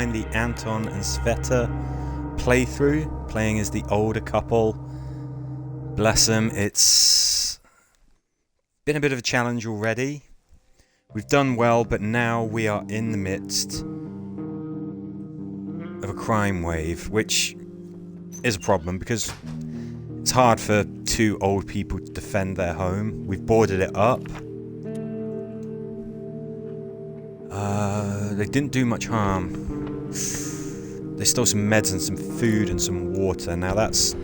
behind the Anton and Cveta playthrough, playing as the older couple. Bless them, it's been a bit of a challenge already. We've done well, but now we are in the midst of a crime wave, which is a problem because it's hard for two old people to defend their home. We've boarded it up. They didn't do much harm. They stole some meds and some food and some water. Now that's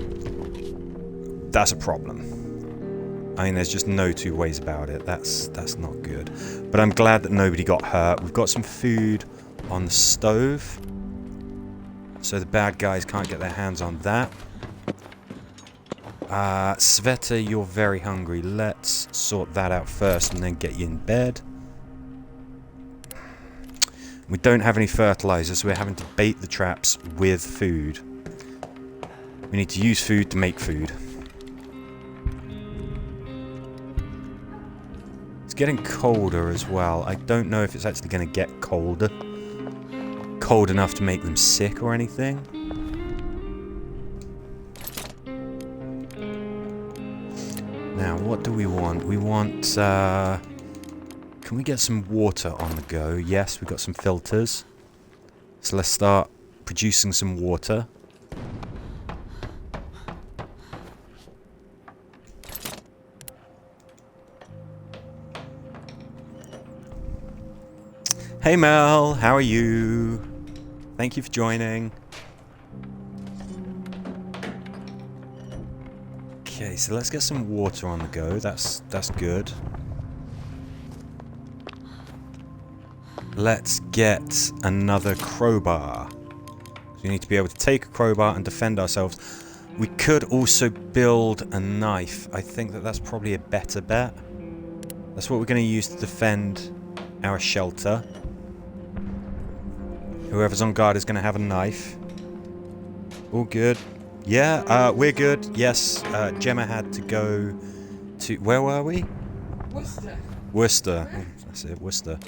a problem. I mean, there's just no two ways about it. That's not good. But I'm glad that nobody got hurt. We've got some food on the stove, so the bad guys can't get their hands on that. Cveta, you're very hungry. Let's sort that out first and then get you in bed. We don't have any fertilizer, so we're having to bait the traps with food. We need to use food to make food. It's getting colder as well. I don't know if it's actually going to get colder. Cold enough to make them sick or anything. Now, what do we want? We want, can we get some water on the go? Yes, we've got some filters. So let's start producing some water. Hey Mel, how are you? Thank you for joining. Okay, so let's get some water on the go. That's good. Let's get another crowbar. So we need to be able to take a crowbar and defend ourselves. We could also build a knife. I think that's probably a better bet. That's what we're going to use to defend our shelter. Whoever's on guard is going to have a knife. All good. Yeah, we're good. Yes, Gemma had to go to... Where were we? Worcester. Worcester. Oh, that's it, Worcester.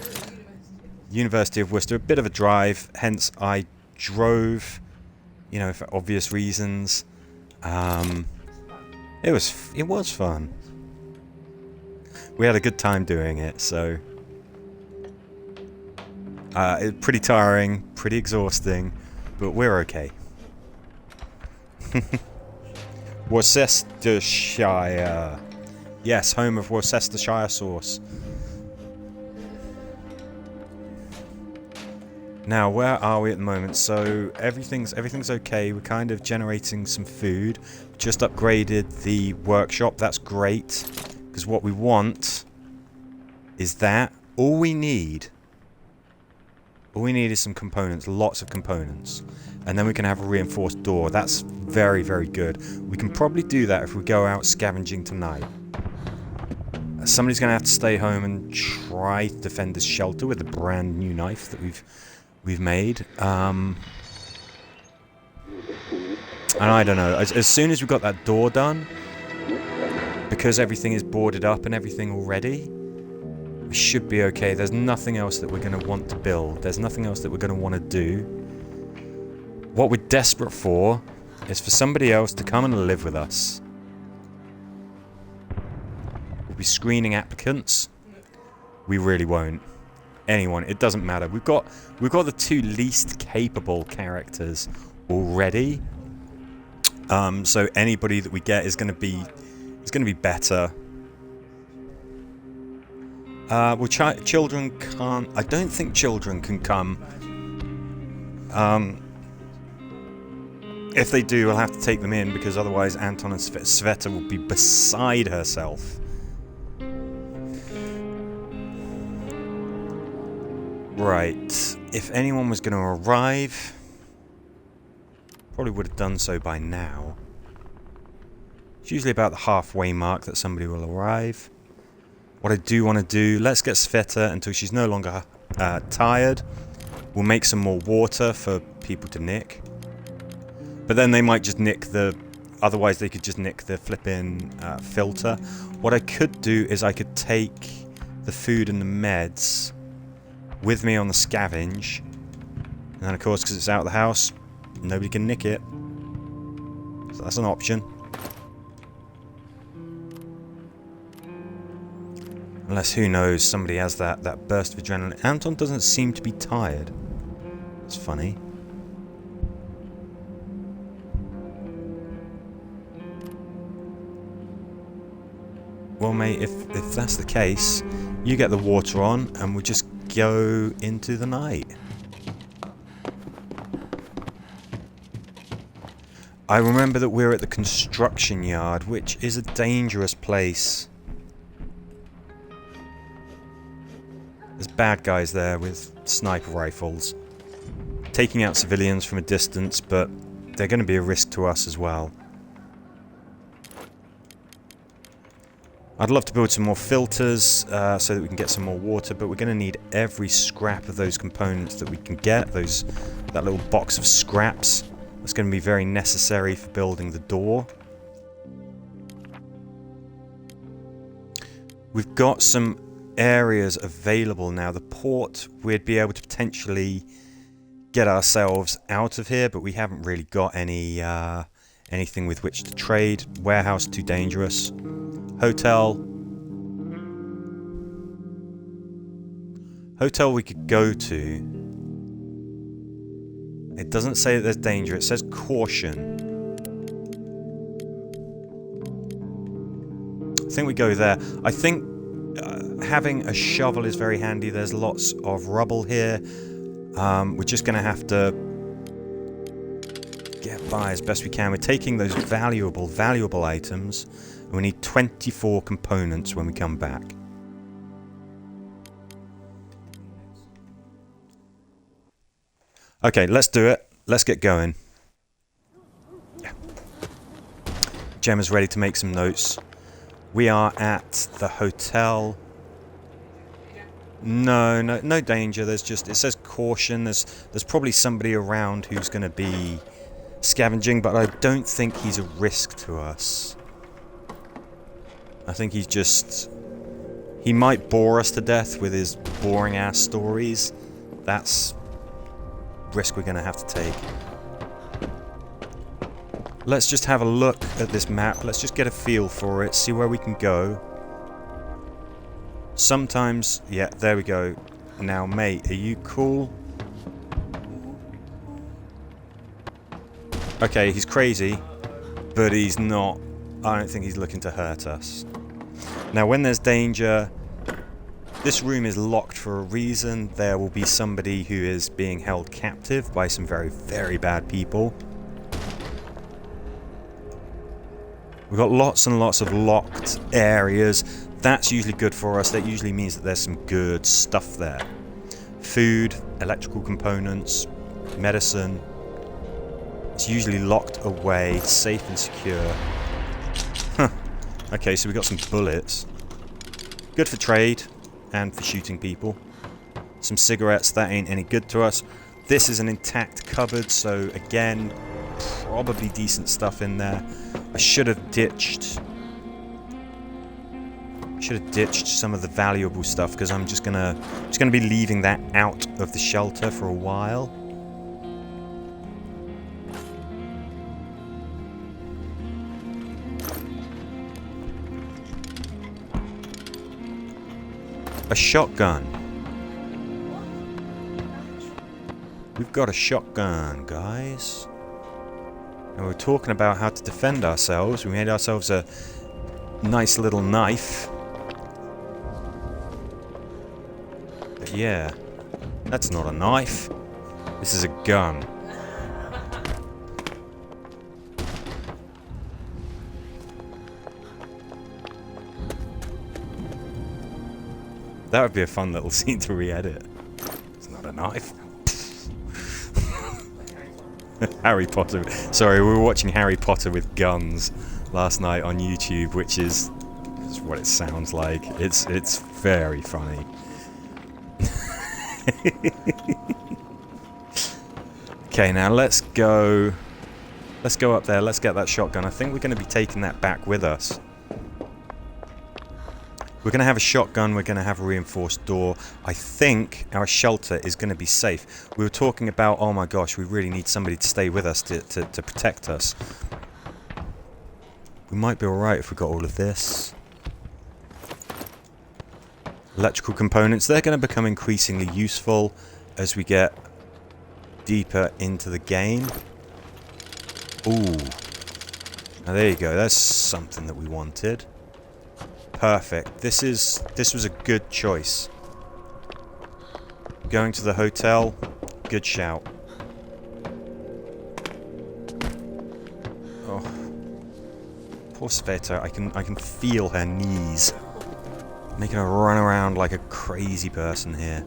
University of Worcester. A bit of a drive, hence I drove, you know, for obvious reasons. It was fun. We had a good time doing it, so... it was pretty tiring, pretty exhausting, but we're okay. Worcestershire. Yes, home of Worcestershire sauce. Now, where are we at the moment? So everything's okay. We're kind of generating some food. Just upgraded the workshop. That's great, because what we want is that. All we need is some components, lots of components. And then we can have a reinforced door. That's very, very good. We can probably do that if we go out scavenging tonight. Somebody's going to have to stay home and try to defend this shelter with a brand new knife that we've made. And I don't know. As soon as we've got that door done, because everything is boarded up and everything already, we should be okay. There's nothing else that we're going to want to build. There's nothing else that we're going to want to do. What we're desperate for is for somebody else to come and live with us. We'll be screening applicants. We really won't. Anyone, it doesn't matter. We've got the two least capable characters already. So anybody that we get is going to be better. Well, children can't... I don't think children can come. If they do, we'll have to take them in, because otherwise Anton and Cveta will be beside herself. Right. If anyone was going to arrive, probably would have done so by now. It's usually about the halfway mark that somebody will arrive. What I do want to do, let's get Cveta until she's no longer tired. We'll make some more water for people to nick. But then they might just nick the... Otherwise they could just nick the flipping filter. What I could do is I could take the food and the meds with me on the scavenge And of course, because it's out of the house, nobody can nick it. So that's an option. Unless, who knows, somebody has that burst of adrenaline. Anton doesn't seem to be tired. It's funny. Well, mate, if that's the case, you get the water on and we'll just go into the night. I remember that we're at the construction yard, which is a dangerous place. There's bad guys there with sniper rifles, taking out civilians from a distance, but they're going to be a risk to us as well. I'd love to build some more filters so that we can get some more water, but we're going to need every scrap of those components that we can get. That little box of scraps. That's going to be very necessary for building the door. We've got some areas available now. The port, we'd be able to potentially get ourselves out of here, but we haven't really got anything with which to trade. Warehouse, too dangerous. Hotel we could go to. It doesn't say that there's danger, it says caution. I think we go there. I think having a shovel is very handy. There's lots of rubble here. We're just going to have to get by as best we can. We're taking those valuable items. And we need 24 components when we come back. Okay, let's do it. Let's get going. Yeah. Gemma's ready to make some notes. We are at the hotel. No danger. There's just, it says caution. There's probably somebody around who's going to be scavenging, but I don't think he's a risk to us. I think he's just... He might bore us to death with his boring ass stories. That's risk we're going to have to take. Let's just have a look at this map. Let's just get a feel for it. See where we can go. Sometimes... Yeah, there we go. Now, mate, are you cool? Okay, he's crazy, but he's not... I don't think he's looking to hurt us. Now, when there's danger, this room is locked for a reason. There will be somebody who is being held captive by some very, very bad people. We've got lots and lots of locked areas. That's usually good for us. That usually means that there's some good stuff there. Food, electrical components, medicine. It's usually locked away, safe and secure. Okay, so we got some bullets. Good for trade and for shooting people. Some cigarettes, that ain't any good to us. This is an intact cupboard, so again, probably decent stuff in there. I should have ditched some of the valuable stuff because I'm just gonna be leaving that out of the shelter for a while. A shotgun. We've got a shotgun, guys. And we're talking about how to defend ourselves. We made ourselves a nice little knife. But yeah, that's not a knife. This is a gun. That would be a fun little scene to re-edit. It's not a knife. Harry Potter. Sorry, we were watching Harry Potter with guns last night on YouTube, which is what it sounds like. It's very funny. Okay, now let's go up there. Let's get that shotgun. I think we're going to be taking that back with us. We're going to have a shotgun, we're going to have a reinforced door. I think our shelter is going to be safe. We were talking about, oh my gosh, we really need somebody to stay with us to protect us. We might be alright if we got all of this. Electrical components, they're going to become increasingly useful as we get deeper into the game. Ooh. Now there you go, that's something that we wanted. Perfect. This was a good choice. Going to the hotel, good shout. Oh. Poor Cveta, I can feel her knees. Making her run around like a crazy person here.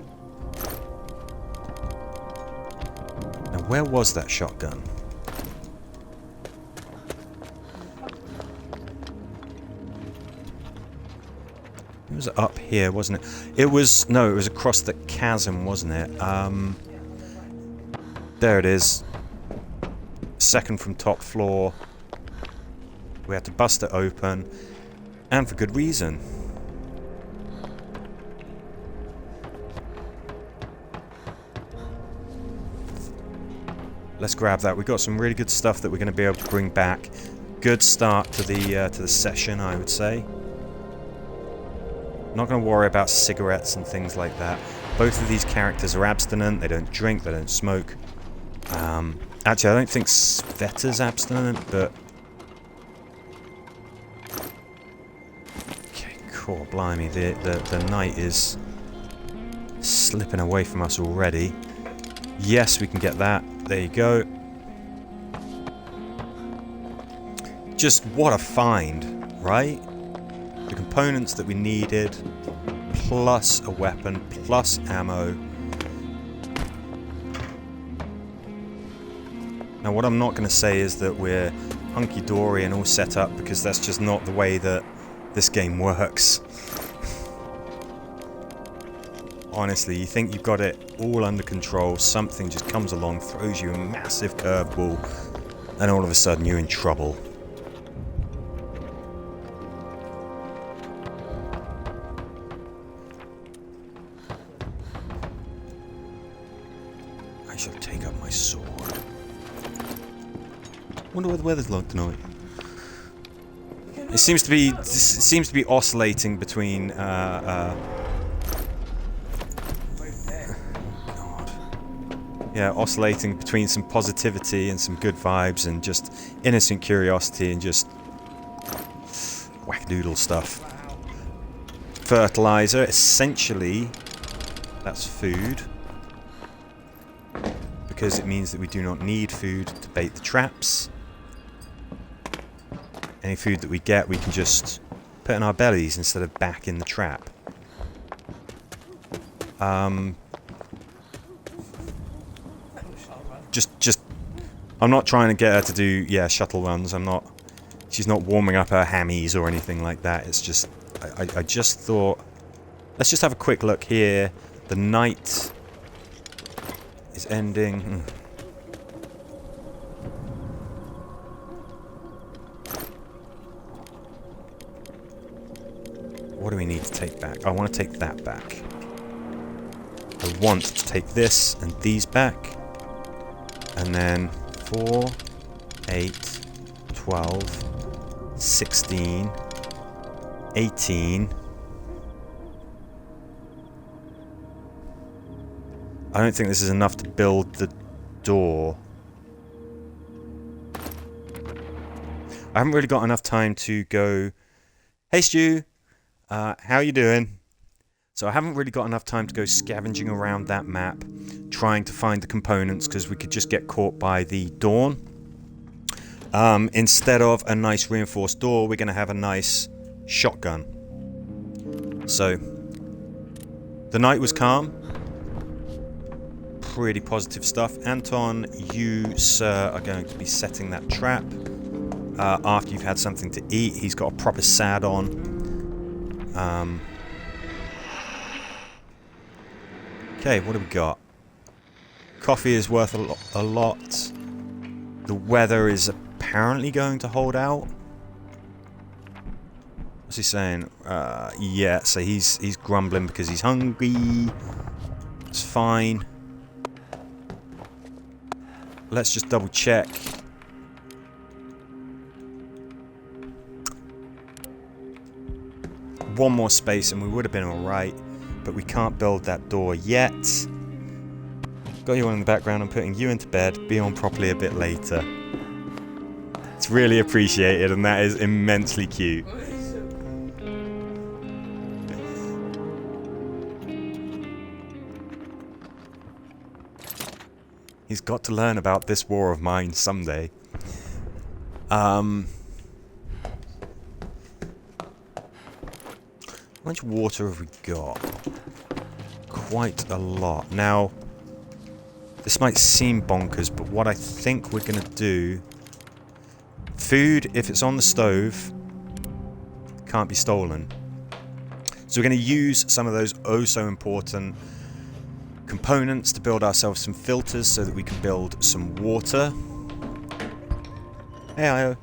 Now where was that shotgun? It was up here, wasn't it? It was... no, it was across the chasm, wasn't it? There it is. Second from top floor. We had to bust it open. And for good reason. Let's grab that. We've got some really good stuff that we're going to be able to bring back. Good start to the session, I would say. Not going to worry about cigarettes and things like that. Both of these characters are abstinent. They don't drink. They don't smoke. Actually, I don't think Cveta's abstinent, but... okay, cool. Blimey, the night is slipping away from us already. Yes, we can get that. There you go. Just what a find, right? The components that we needed, plus a weapon, plus ammo. Now what I'm not going to say is that we're hunky-dory and all set up, because that's just not the way that this game works. Honestly, you think you've got it all under control, something just comes along, throws you a massive curveball, and all of a sudden you're in trouble. I shall take up my sword. Wonder what the weather's like tonight. It seems to be oscillating between yeah, oscillating between some positivity and some good vibes and just innocent curiosity and just whack-doodle stuff. Fertilizer, essentially, that's food. Because it means that we do not need food to bait the traps. Any food that we get, we can just put in our bellies instead of back in the trap. I'm not trying to get her to do, yeah, shuttle runs. She's not warming up her hammies or anything like that. It's just, I just thought, let's just have a quick look here. The night is ending. What do we need to take back? I want to take that back. I want to take this and these back. And then 4, 8, 12, 16, 18. I don't think this is enough to build the door. I haven't really got enough time to go, hey Stu, how you doing? So I haven't really got enough time to go scavenging around that map, trying to find the components, because we could just get caught by the dawn. Instead of a nice reinforced door, we're going to have a nice shotgun. So, the night was calm. Pretty positive stuff. Anton, you, sir, are going to be setting that trap. After you've had something to eat, he's got a proper sad on. Okay, what do we got? Coffee is worth a lot. The weather is apparently going to hold out. What's he saying? Yeah, so he's grumbling because he's hungry. It's fine. Let's just double check. One more space and we would have been alright, but we can't build that door yet. Got you on in the background. I'm putting you into bed. Be on properly a bit later. It's really appreciated, and that is immensely cute. He's got to learn about this war of mine someday. How much water have we got? Quite a lot. Now, this might seem bonkers, but what I think we're going to do... Food, if it's on the stove, can't be stolen. So we're going to use some of those oh so important components to build ourselves some filters so that we can build some water. Hey, Io.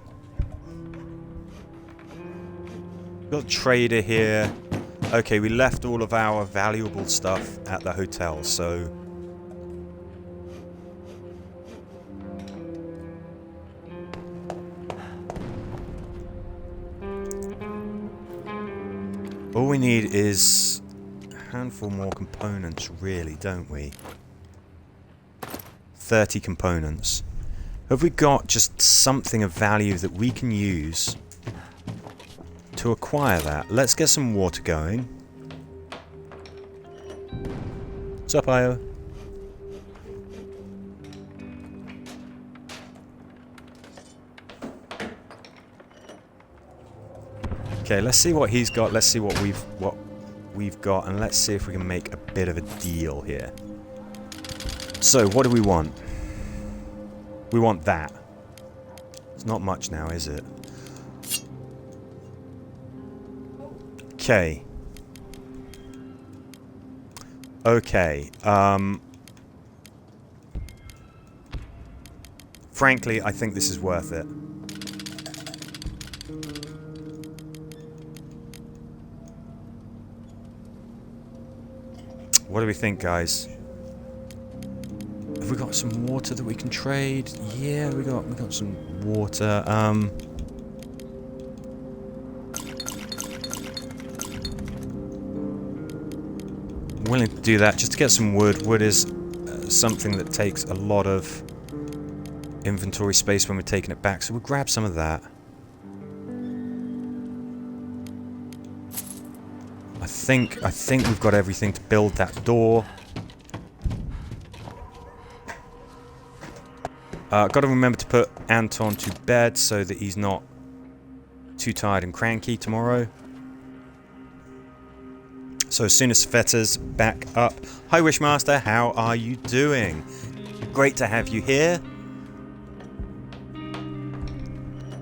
Got a trader here. Okay, we left all of our valuable stuff at the hotel, so... all we need is a handful more components, really, don't we? 30 components. Have we got just something of value that we can use to acquire that? Let's get some water going. What's up, Io? Okay, let's see what he's got. Let's see what we've got, and let's see if we can make a bit of a deal here. So, what do we want? We want that. It's not much now, is it? Okay. Okay. Frankly, I think this is worth it. What do we think, guys? Have we got some water that we can trade? Yeah, we got some water. Willing to do that just to get some wood. Wood is something that takes a lot of inventory space when we're taking it back, so we'll grab some of that. I think we've got everything to build that door. Got to remember to put Anton to bed so that he's not too tired and cranky tomorrow. So as soon as Cveta's back up... Hi Wishmaster, how are you doing? Great to have you here.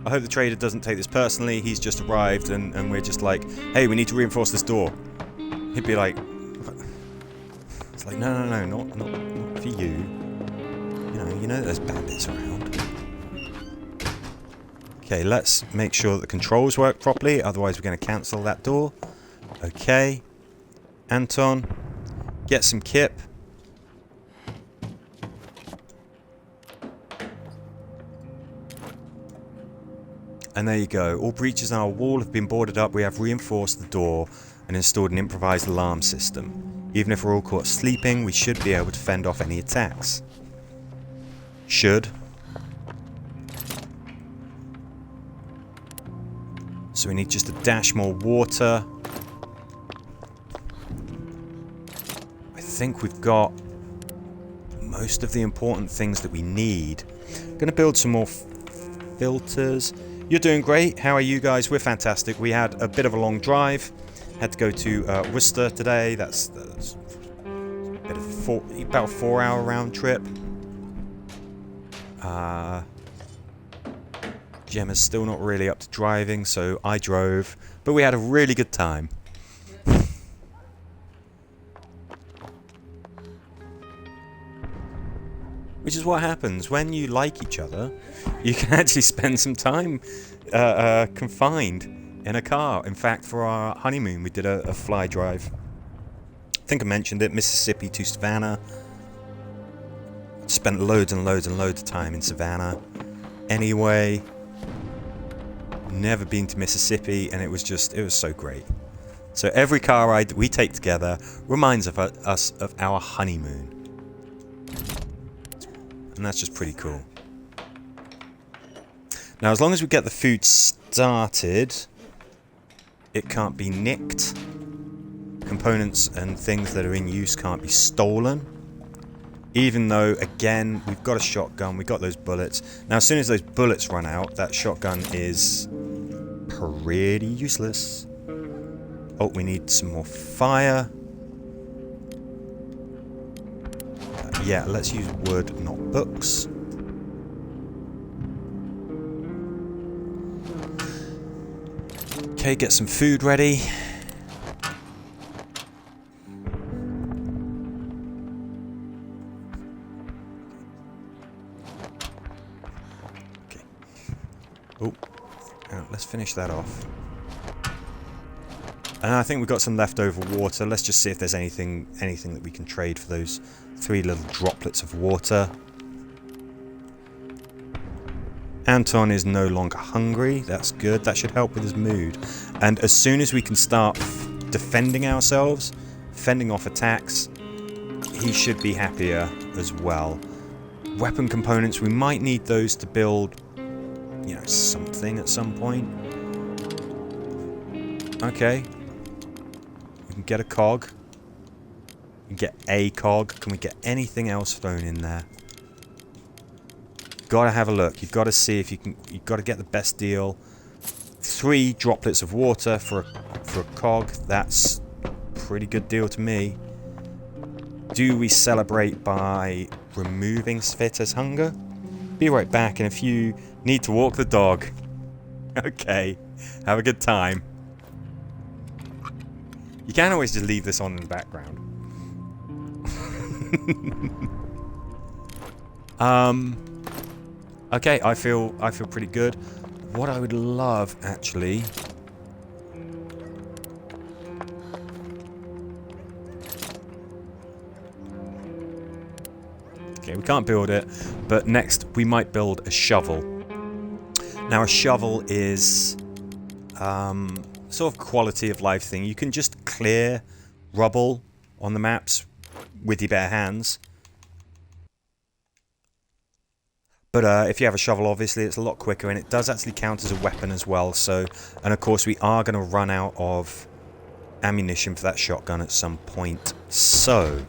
I hope the trader doesn't take this personally. He's just arrived and we're just like, hey, we need to reinforce this door. He'd be like... It's like, no, not for you. You know there's bandits around. Okay, let's make sure that the controls work properly, otherwise we're going to cancel that door. Okay. Anton, get some kip. And there you go. All breaches in our wall have been boarded up. We have reinforced the door and installed an improvised alarm system. Even if we're all caught sleeping, we should be able to fend off any attacks. Should. So we need just a dash more water. I think we've got most of the important things that we need. Gonna build some more filters. You're doing great. How are you guys? We're fantastic. We had a bit of a long drive. Had to go to Worcester today. That's a bit of about a 4-hour round trip. Gemma's still not really up to driving, so I drove. But we had a really good time. Which is what happens when you like each other. You can actually spend some time confined in a car. In fact, for our honeymoon, we did a fly drive. I think I mentioned it, Mississippi to Savannah. Spent loads and loads and loads of time in Savannah. Anyway, never been to Mississippi, and it was so great. So every car ride that we take together reminds us of our honeymoon. And that's just pretty cool. Now, as long as we get the food started, it can't be nicked. Components and things that are in use can't be stolen. Even though, again, we've got a shotgun, we've got those bullets. Now, as soon as those bullets run out, that shotgun is pretty useless. Oh, we need some more fire. Yeah, let's use wood, not books. Okay, get some food ready. Okay. Oh, let's finish that off. And I think we've got some leftover water. Let's just see if there's anything that we can trade for those 3 little droplets of water. Anton is no longer hungry. That's good. That should help with his mood. And as soon as we can start defending ourselves, fending off attacks, he should be happier as well. Weapon components, we might need those to build, you know, something at some point. Okay. We can get a cog. We can get a cog. Can we get anything else thrown in there? Gotta have a look. You've got to see if you can. You've got to get the best deal. 3 droplets of water for a cog. That's a pretty good deal to me. Do we celebrate by removing Cveta's hunger? Be right back, and if you need to walk the dog, okay, have a good time. You can always just leave this on in the background. Okay, I feel pretty good. What I would love, actually... Okay, we can't build it, but next we might build a shovel. Now, a shovel is sort of quality of life thing. You can just clear rubble on the maps with your bare hands. But if you have a shovel, obviously, it's a lot quicker, and it does actually count as a weapon as well. So, and of course, we are going to run out of ammunition for that shotgun at some point. So,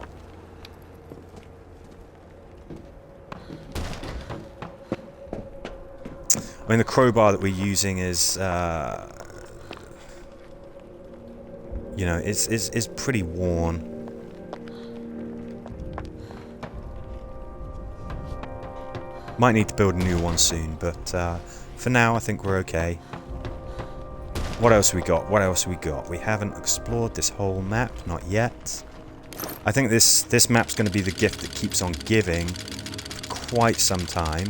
I mean, the crowbar that we're using is, you know, is pretty worn. Might need to build a new one soon, but for now I think we're okay. What else have we got? What else have we got? We haven't explored this whole map, not yet. I think this map's going to be the gift that keeps on giving for quite some time.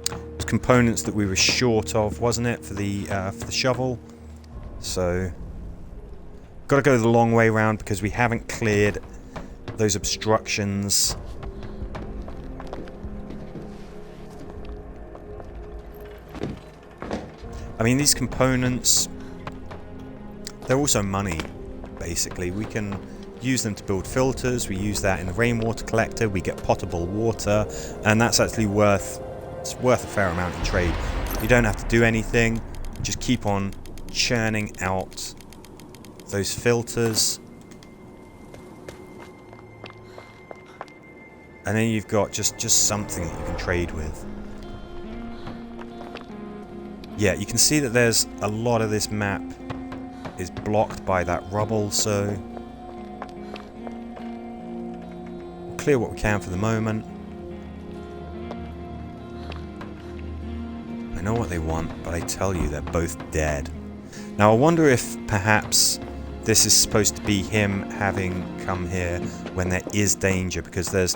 There's components that we were short of, wasn't it, for the shovel? So, got to go the long way round because we haven't cleared those obstructions. I mean, these components, they're also money, basically. We can use them to build filters, we use that in the rainwater collector, we get potable water, and that's actually worth a fair amount in trade. You don't have to do anything, just keep on churning out those filters. And then you've got just something that you can trade with. Yeah, you can see that there's a lot of this map is blocked by that rubble, so we'll clear what we can for the moment. I know what they want, but I tell you, they're both dead. Now, I wonder if perhaps this is supposed to be him having come here when there is danger, because there's...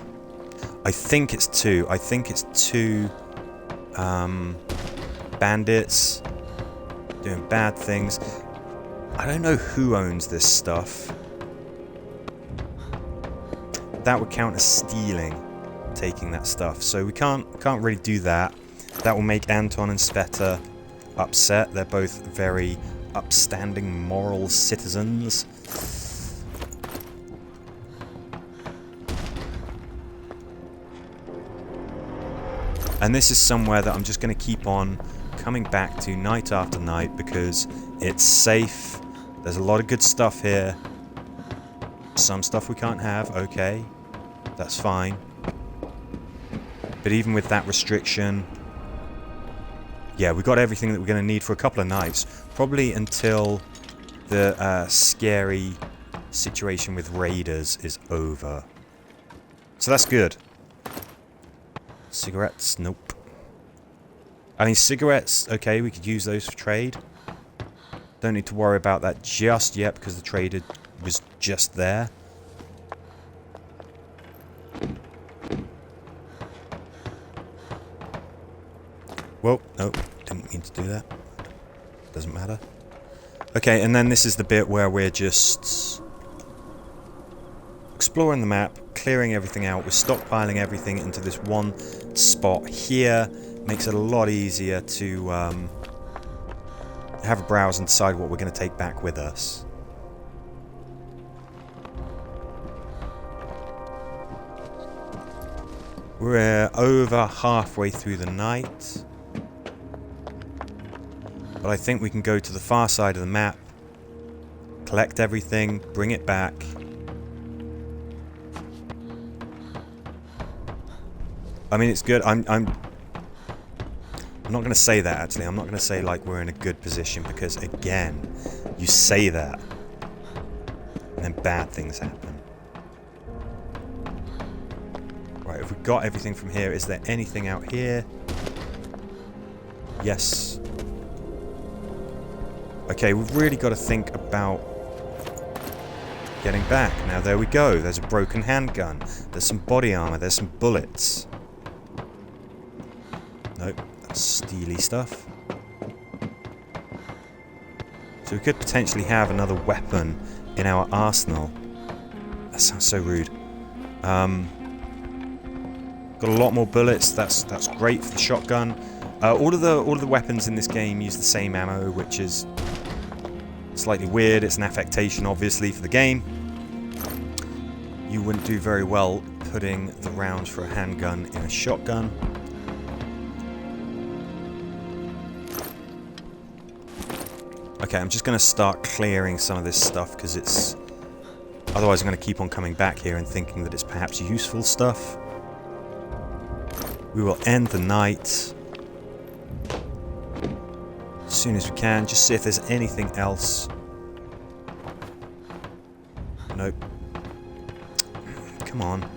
I think it's two. I think it's two bandits doing bad things. I don't know who owns this stuff. That would count as stealing, taking that stuff. So we can't really do that. That will make Anton and Cveta upset. They're both very upstanding, moral citizens. And this is somewhere that I'm just going to keep on coming back to night after night because it's safe. There's a lot of good stuff here. Some stuff we can't have, okay. That's fine. But even with that restriction, yeah, we got everything that we're going to need for a couple of nights. Probably until the scary situation with raiders is over. So that's good. Cigarettes? Nope. I mean, cigarettes, okay, we could use those for trade. Don't need to worry about that just yet because the trader was just there. Whoa, no, didn't mean to do that. Doesn't matter. Okay, and then this is the bit where we're just exploring the map, clearing everything out. We're stockpiling everything into this one spot here. Makes it a lot easier to have a browse and decide what we're going to take back with us. We're over halfway through the night. But I think we can go to the far side of the map, collect everything, bring it back. I mean, it's good. I'm not going to say that, actually. I'm not going to say, like, we're in a good position, because, again, you say that, and then bad things happen. Right, if we've got everything from here, is there anything out here? Yes. Okay, we've really got to think about getting back. Now, there we go. There's a broken handgun. There's some body armor. There's some bullets. Nope, that's steely stuff. So we could potentially have another weapon in our arsenal. That sounds so rude. Got a lot more bullets. That's great for the shotgun. All of the weapons in this game use the same ammo, which is slightly weird. It's an affectation, obviously, for the game. You wouldn't do very well putting the rounds for a handgun in a shotgun. Okay, I'm just going to start clearing some of this stuff because it's... Otherwise I'm going to keep on coming back here and thinking that it's perhaps useful stuff. We will end the night as soon as we can. Just see if there's anything else. Nope. Come on.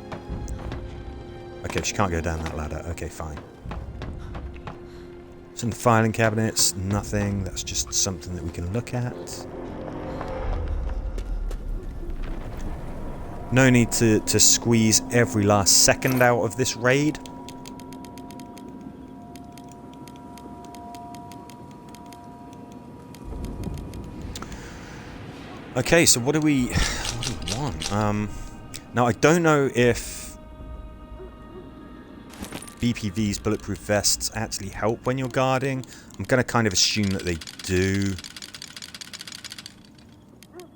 Okay, she can't go down that ladder. Okay, fine. In the filing cabinets, nothing. That's just something that we can look at. No need to squeeze every last second out of this raid. Okay, so what do we want? Now I don't know if BPV's bulletproof vests actually help when you're guarding. I'm going to kind of assume that they do.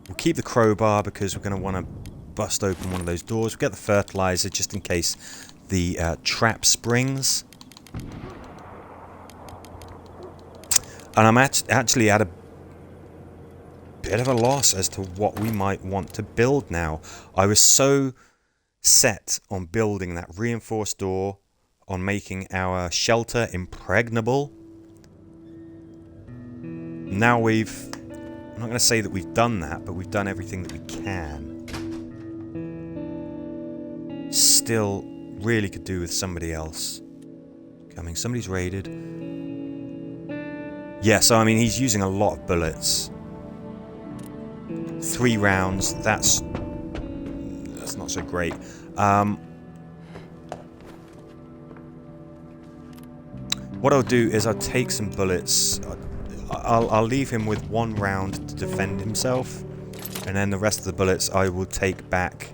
We'll keep the crowbar because we're going to want to bust open one of those doors. We'll get the fertilizer just in case the trap springs. And I'm actually at a bit of a loss as to what we might want to build now. I was so set on building that reinforced door, on making our shelter impregnable. Now I'm not going to say that we've done that, but we've done everything that we can. Still really could do with somebody else coming. Somebody's raided. Yeah, so I mean, he's using a lot of bullets. 3 rounds, that's not so great. What I'll do is I'll take some bullets. I'll leave him with 1 round to defend himself, and then the rest of the bullets I will take back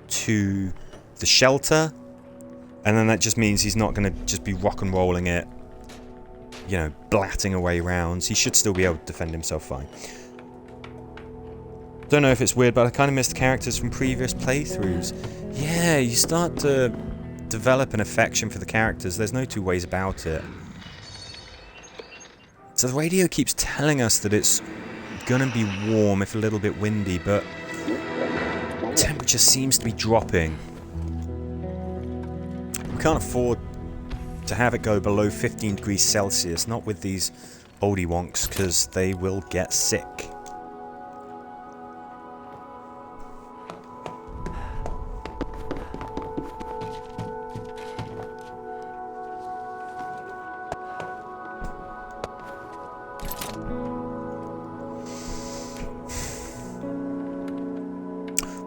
to the shelter, and then that just means he's not going to just be rock and rolling it, you know, blatting away rounds. He should still be able to defend himself fine. Don't know if it's weird, but I kind of miss the characters from previous playthroughs. Yeah, you start to develop an affection for the characters. There's no two ways about it. So the radio keeps telling us that it's gonna be warm, if a little bit windy, but temperature seems to be dropping. We can't afford to have it go below 15 degrees Celsius, not with these oldie wonks, because they will get sick.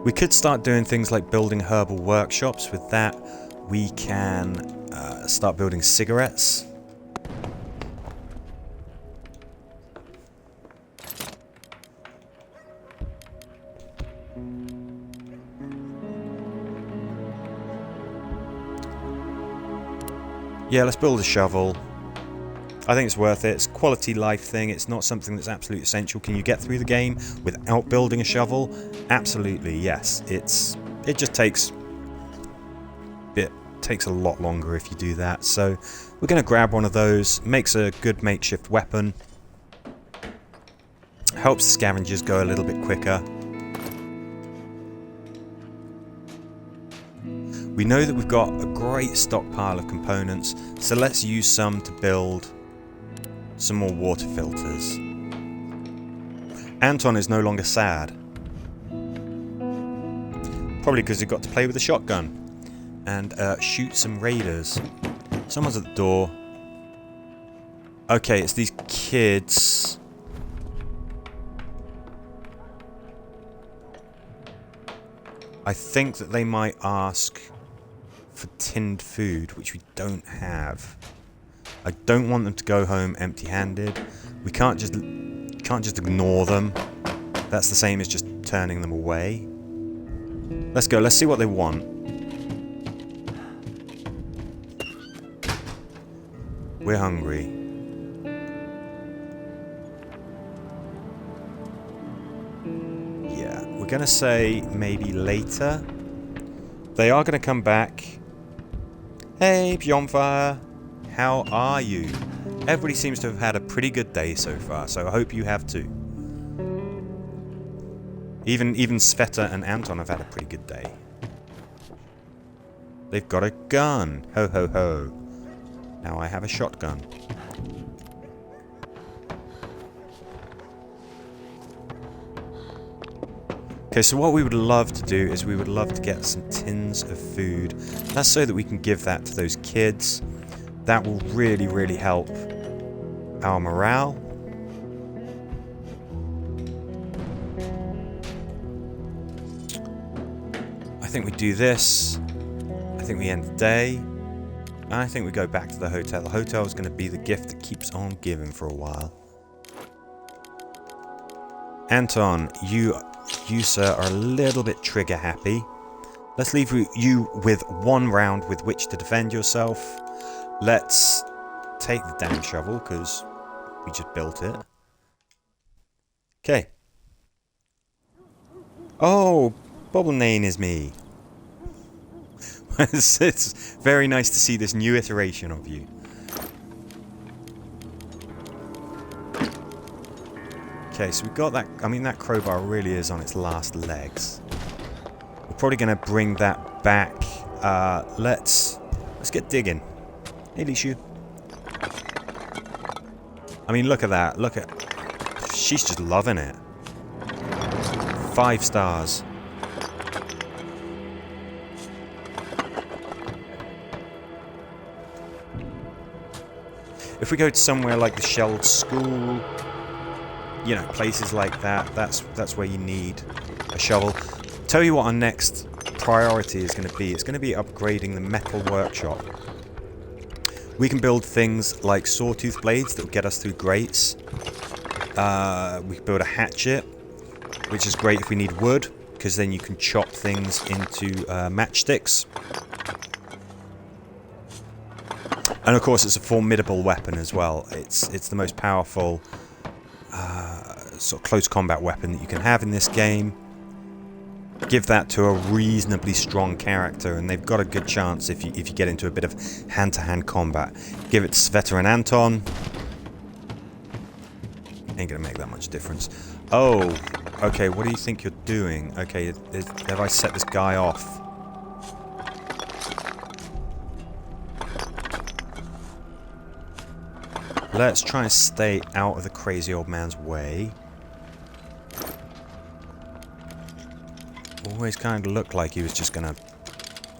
We could start doing things like building herbal workshops. With that, we can start building cigarettes. Yeah, let's build a shovel. I think it's worth it. It's a quality life thing. It's not something that's absolutely essential. Can you get through the game without building a shovel? Absolutely, yes. It just takes a lot longer if you do that. So we're going to grab one of those. Makes a good makeshift weapon. Helps the scavengers go a little bit quicker. We know that we've got a great stockpile of components, so let's use some to build some more water filters. Anton is no longer sad. Probably because he got to play with a shotgun and shoot some raiders. Someone's at the door. Okay, it's these kids. I think that they might ask for tinned food, which we don't have. I don't want them to go home empty-handed. We can't just ignore them. That's the same as just turning them away. Let's go. Let's see what they want. We're hungry. Yeah, we're gonna say maybe later. They are gonna come back. Hey, Pionfire. How are you? Everybody seems to have had a pretty good day so far, so I hope you have too. Even Cveta and Anton have had a pretty good day. They've got a gun. Ho ho ho. Now I have a shotgun. Okay, so what we would love to do is we would love to get some tins of food. That's so that we can give that to those kids. That will really, really help our morale. I think we do this. I think we end the day. And I think we go back to the hotel. The hotel is going to be the gift that keeps on giving for a while. Anton, you sir are a little bit trigger happy. Let's leave you with 1 round with which to defend yourself. Let's take the damn shovel, because we just built it. Okay. Oh, Bobblenane is me. It's very nice to see this new iteration of you. Okay, so we've got that. I mean, that crowbar really is on its last legs. We're probably going to bring that back. Let's get digging. Hey, Lishu. I mean, look at that. Look at... She's just loving it. 5 stars. If we go to somewhere like the Shelled School, you know, places like that, that's where you need a shovel. Tell you what our next priority is going to be. It's going to be upgrading the metal workshop. We can build things like sawtooth blades that will get us through grates. We can build a hatchet, which is great if we need wood, because then you can chop things into matchsticks. And of course, it's a formidable weapon as well. It's the most powerful sort of close combat weapon that you can have in this game. Give that to a reasonably strong character, and they've got a good chance if you get into a bit of hand-to-hand combat. Give it to Cveta and Anton. Ain't gonna make that much difference. Oh, okay. What do you think you're doing? Okay, have I set this guy off? Let's try and stay out of the crazy old man's way. Always kind of looked like he was just gonna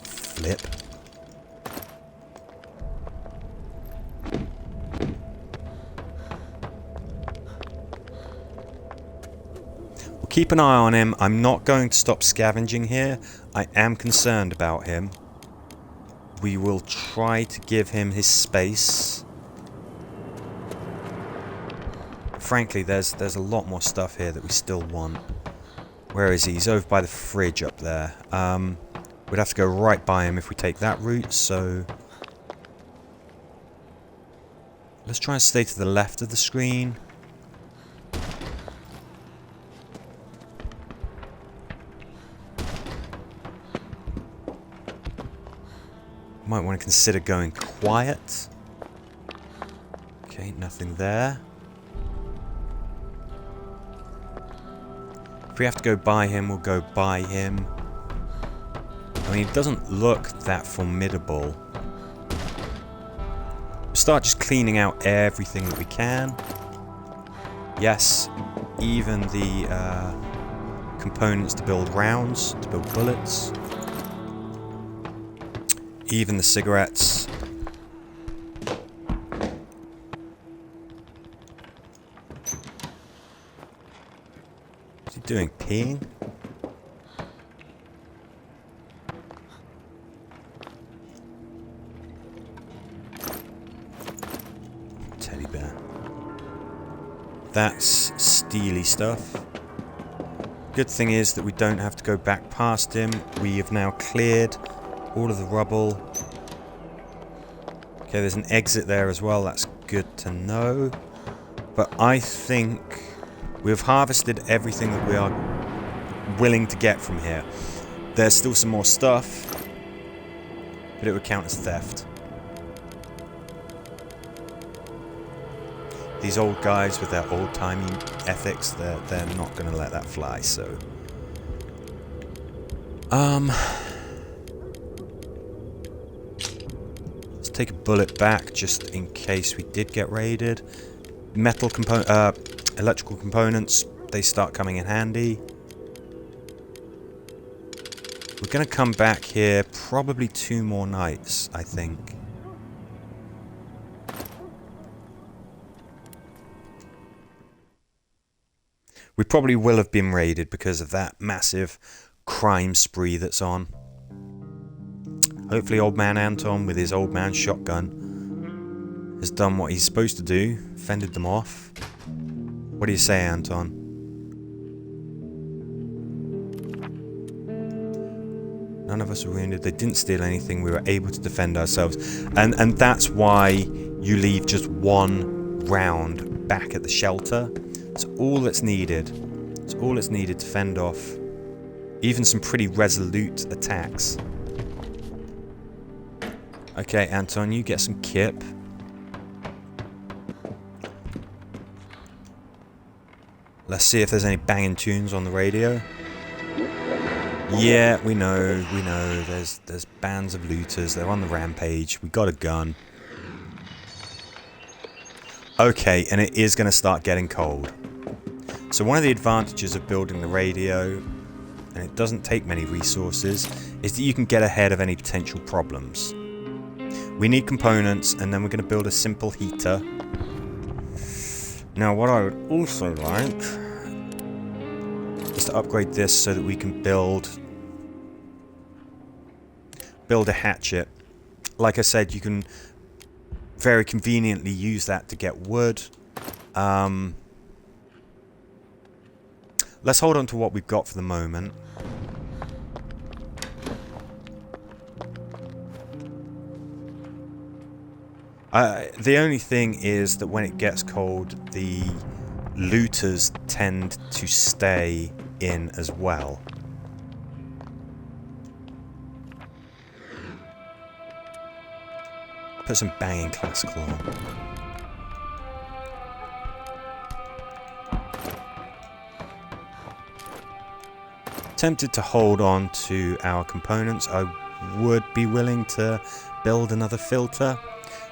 flip. We'll keep an eye on him. I'm not going to stop scavenging here. I am concerned about him. We will try to give him his space. Frankly, there's a lot more stuff here that we still want. Where is he? He's over by the fridge up there. We'd have to go right by him if we take that route, so... Let's try and stay to the left of the screen. Might want to consider going quiet. Okay, nothing there. If we have to go by him, we'll go by him. I mean, it doesn't look that formidable. We'll start just cleaning out everything that we can. Yes, even the components to build rounds, to build bullets. Even the cigarettes. Doing peeing? Teddy bear. That's steely stuff. Good thing is that we don't have to go back past him. We have now cleared all of the rubble. Okay, there's an exit there as well. That's good to know. But I think we've harvested everything that we are willing to get from here. There's still some more stuff, but it would count as theft. These old guys with their old-timey ethics, they're not going to let that fly, so... Let's take a bullet back, just in case we did get raided. Metal electrical components, they start coming in handy. We're going to come back here probably 2 more nights, I think. We probably will have been raided because of that massive crime spree that's on. Hopefully old man Anton with his old man shotgun has done what he's supposed to do, fended them off. What do you say, Anton? None of us were wounded. They didn't steal anything. We were able to defend ourselves. And that's why you leave just 1 round back at the shelter. It's all that's needed. It's all that's needed to fend off even some pretty resolute attacks. Okay, Anton, you get some kip. Let's see if there's any banging tunes on the radio. Yeah, we know. There's bands of looters. They're on the rampage. We got a gun. Okay, and it is going to start getting cold. So one of the advantages of building the radio, and it doesn't take many resources, is that you can get ahead of any potential problems. We need components, and then we're going to build a simple heater. Now, what I would also like is to upgrade this so that we can build a hatchet. Like I said, you can very conveniently use that to get wood. Let's hold on to what we've got for the moment. The only thing is that when it gets cold, the looters tend to stay in as well. Put some banging classical on. Tempted to hold on to our components. I would be willing to build another filter.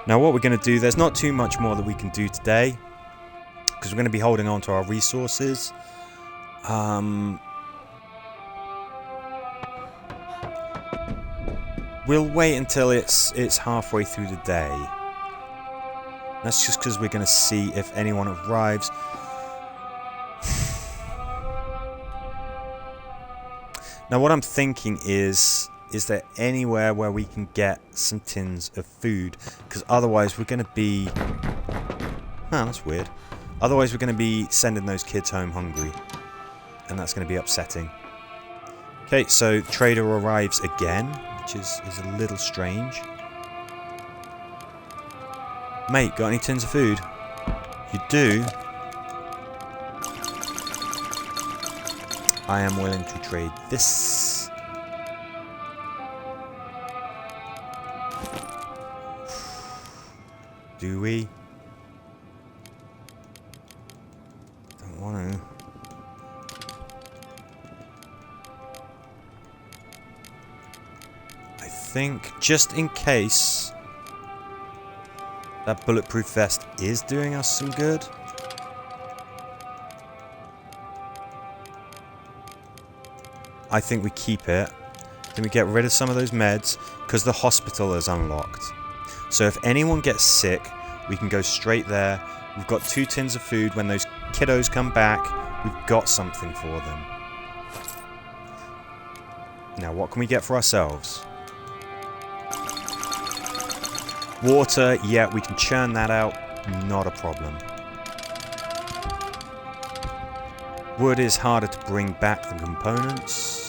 Now what we're going to do, there's not too much more that we can do today, because we're going to be holding on to our resources. We'll wait until it's halfway through the day. That's just because we're going to see if anyone arrives. Now what I'm thinking is there anywhere where we can get some tins of food? Because otherwise we're going to be... Oh, that's weird. Otherwise we're going to be sending those kids home hungry. And that's going to be upsetting. Okay, so trader arrives again, which is a little strange. Mate, got any tins of food? You do? I am willing to trade this. Do we? Don't want to. I think, just in case, that bulletproof vest is doing us some good. I think we keep it. Then we get rid of some of those meds, because the hospital is unlocked. So if anyone gets sick, we can go straight there. We've got 2 tins of food. When those kiddos come back, we've got something for them. Now, what can we get for ourselves? Water, yeah, we can churn that out. Not a problem. Wood is harder to bring back than components.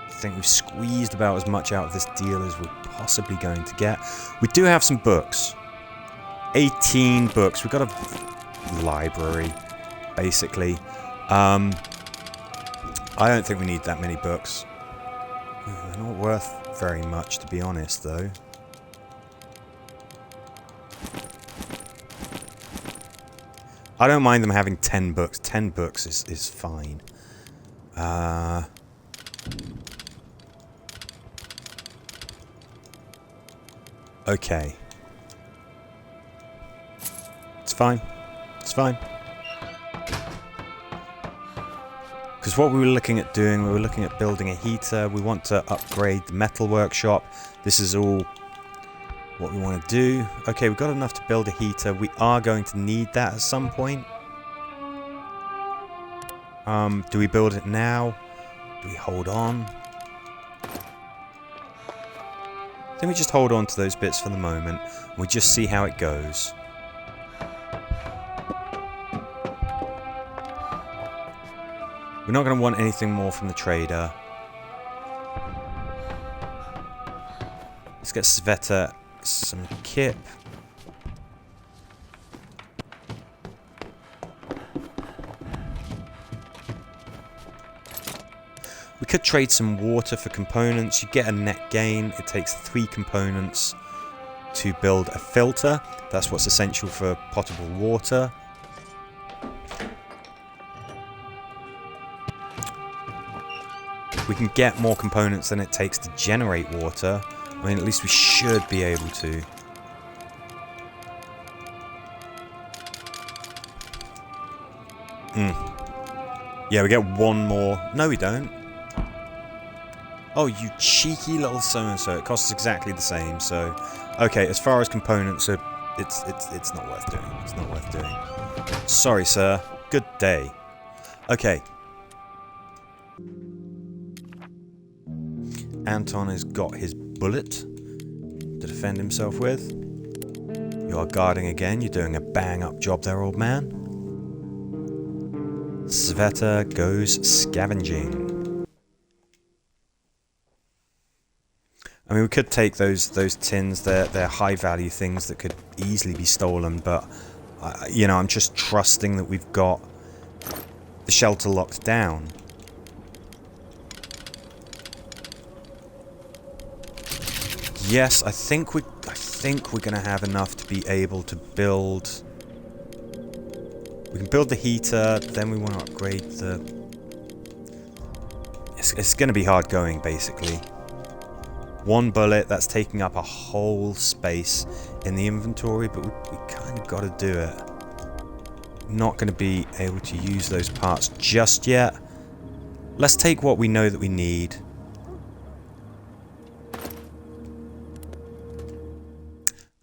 I think we've squeezed about as much out of this deal as we're possibly going to get. We do have some books. 18 books. We've got a library, basically. I don't think we need that many books. They're not worth very much, to be honest, though. I don't mind them having 10 books. 10 books is fine. Okay. It's fine. It's fine. Because what we were looking at doing, we were looking at building a heater. We want to upgrade the metal workshop. This is all what we want to do. Okay, we've got enough to build a heater. We are going to need that at some point. Do we build it now? Do we hold on? I think we just hold on to those bits for the moment. And we just see how it goes. We're not going to want anything more from the trader. Let's get Cveta some kip. We could trade some water for components. You get a net gain. It takes 3 components to build a filter. That's what's essential for potable water. We can get more components than it takes to generate water. I mean, at least we should be able to. Yeah, we get 1 more. No, we don't. Oh, you cheeky little so-and-so. It costs exactly the same, so... Okay, as far as components are... It's not worth doing. It's not worth doing. Sorry, sir. Good day. Okay. Anton has got his bullet to defend himself with. You are guarding again. You're doing a bang-up job there, old man. Cveta goes scavenging. I mean, we could take those tins. They're high value things that could easily be stolen, but you know, I'm just trusting that we've got the shelter locked down. Yes, I think we're gonna have enough to be able to build. We can build the heater. Then we want to upgrade the. It's gonna be hard going, basically. One bullet, that's taking up a whole space in the inventory, but we kind of got to do it. Not going to be able to use those parts just yet. Let's take what we know that we need.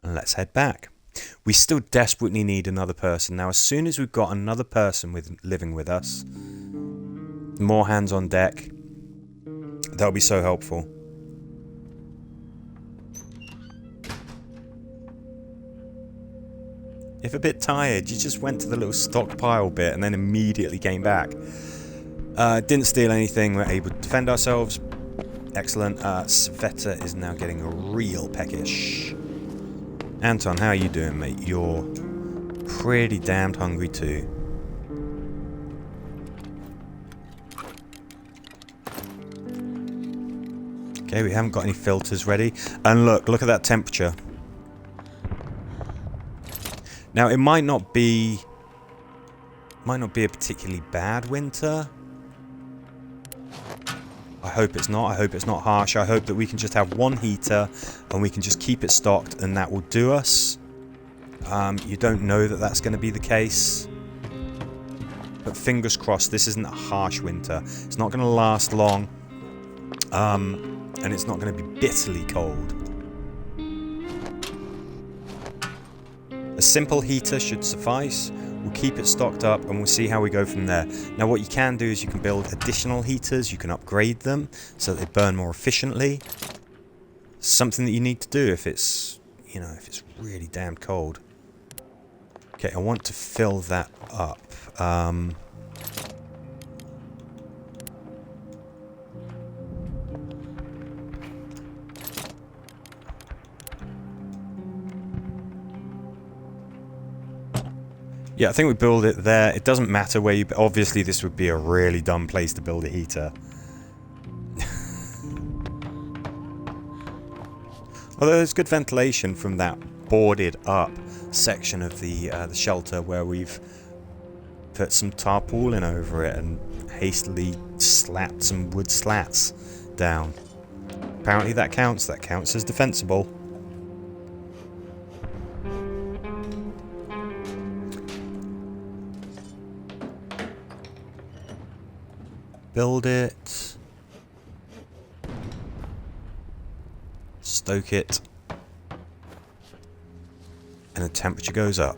And let's head back. We still desperately need another person. Now, as soon as we've got another person living with us, more hands on deck, that'll be so helpful. If a bit tired, you just went to the little stockpile bit and then immediately came back. Didn't steal anything, we're able to defend ourselves. Excellent. Cveta is now getting real peckish. Anton, how are you doing, mate? You're pretty damned hungry too. Okay, we haven't got any filters ready. And look at that temperature. Now, it might not be a particularly bad winter. I hope it's not. I hope it's not harsh. I hope that we can just have one heater and we can just keep it stocked and that will do us. You don't know that that's going to be the case. But fingers crossed, this isn't a harsh winter. It's not going to last long. And it's not going to be bitterly cold. A simple heater should suffice. We'll keep it stocked up and we'll see how we go from there. Now what you can do is you can build additional heaters, you can upgrade them so that they burn more efficiently. Something that you need to do if it's, you know, if it's really damn cold. Okay, I want to fill that up. Yeah, I think we build it there. It doesn't matter where you... Obviously, this would be a really dumb place to build a heater. Although there's good ventilation from that boarded up section of the shelter where we've put some tarpaulin over it and hastily slapped some wood slats down. Apparently that counts. That counts as defensible. Build it. Stoke it. And the temperature goes up.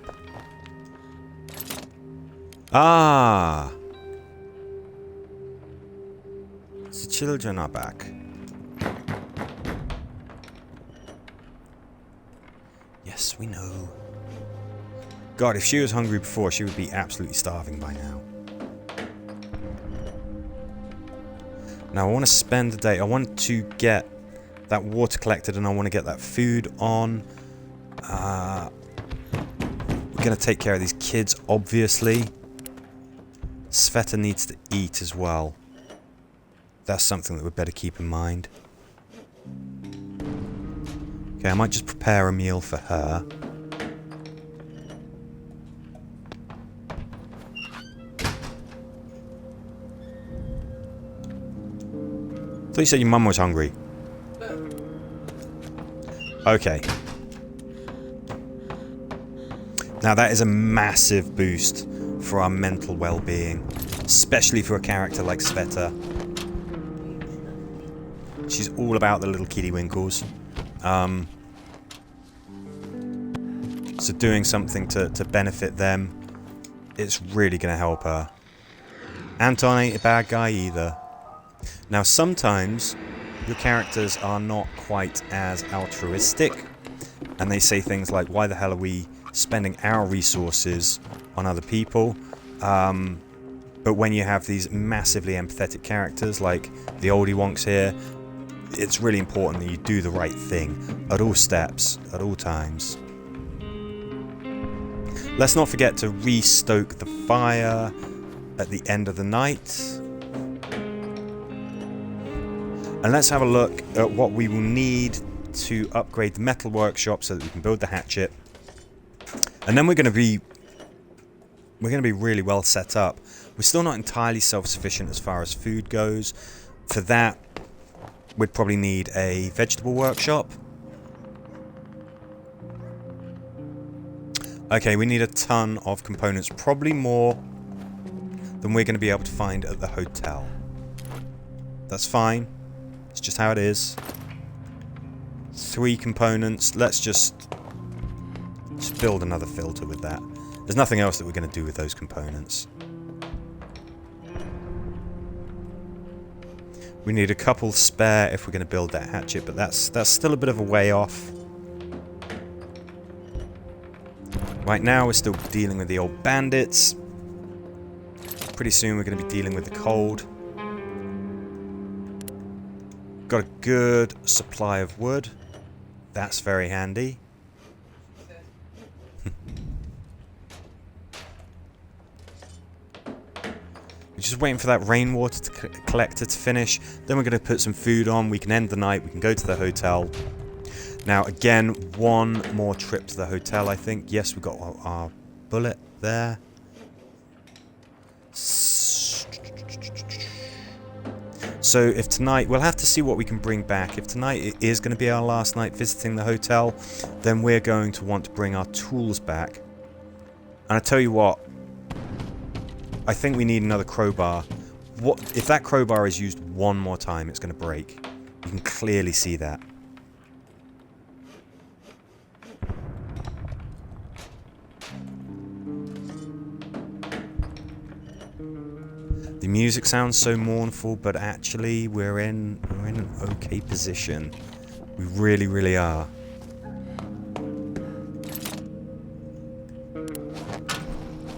Ah! The children are back. Yes, we know. God, if she was hungry before, she would be absolutely starving by now. Now I want to spend the day, I want to get that water collected and I want to get that food on. We're going to take care of these kids, obviously. Cveta needs to eat as well. That's something that we'd better keep in mind. Okay, I might just prepare a meal for her. I thought you said your mum was hungry. Okay. Now that is a massive boost for our mental well-being, especially for a character like Cveta. She's all about the little kiddie winkles. So doing something to benefit them, it's really going to help her. Anton ain't a bad guy either. Now sometimes your characters are not quite as altruistic and they say things like, why the hell are we spending our resources on other people? But when you have these massively empathetic characters like the oldie wonks here, it's really important that you do the right thing at all steps, at all times. Let's not forget to re-stoke the fire at the end of the night. And let's have a look at what we will need to upgrade the metal workshop so that we can build the hatchet. And then we're going to be really well set up. We're still not entirely self-sufficient as far as food goes. For that, we'd probably need a vegetable workshop. Okay, we need a ton of components, probably more than we're going to be able to find at the hotel. That's fine. It's just how it is. 3 components. Let's just build another filter with that. There's nothing else that we're going to do with those components. We need a couple spare if we're going to build that hatchet, but that's still a bit of a way off. Right now we're still dealing with the old bandits. Pretty soon we're going to be dealing with the cold. Got a good supply of wood. That's very handy. We're just waiting for that rainwater collector to finish. Then we're going to put some food on. We can end the night. We can go to the hotel. Now, again, one more trip to the hotel, I think. Yes, we've got our bullet there. So if tonight, we'll have to see what we can bring back. If tonight it is going to be our last night visiting the hotel, then we're going to want to bring our tools back. And I tell you what, I think we need another crowbar. If that crowbar is used one more time, it's going to break. You can clearly see that. The music sounds so mournful, but actually we're in an okay position. We really, really are.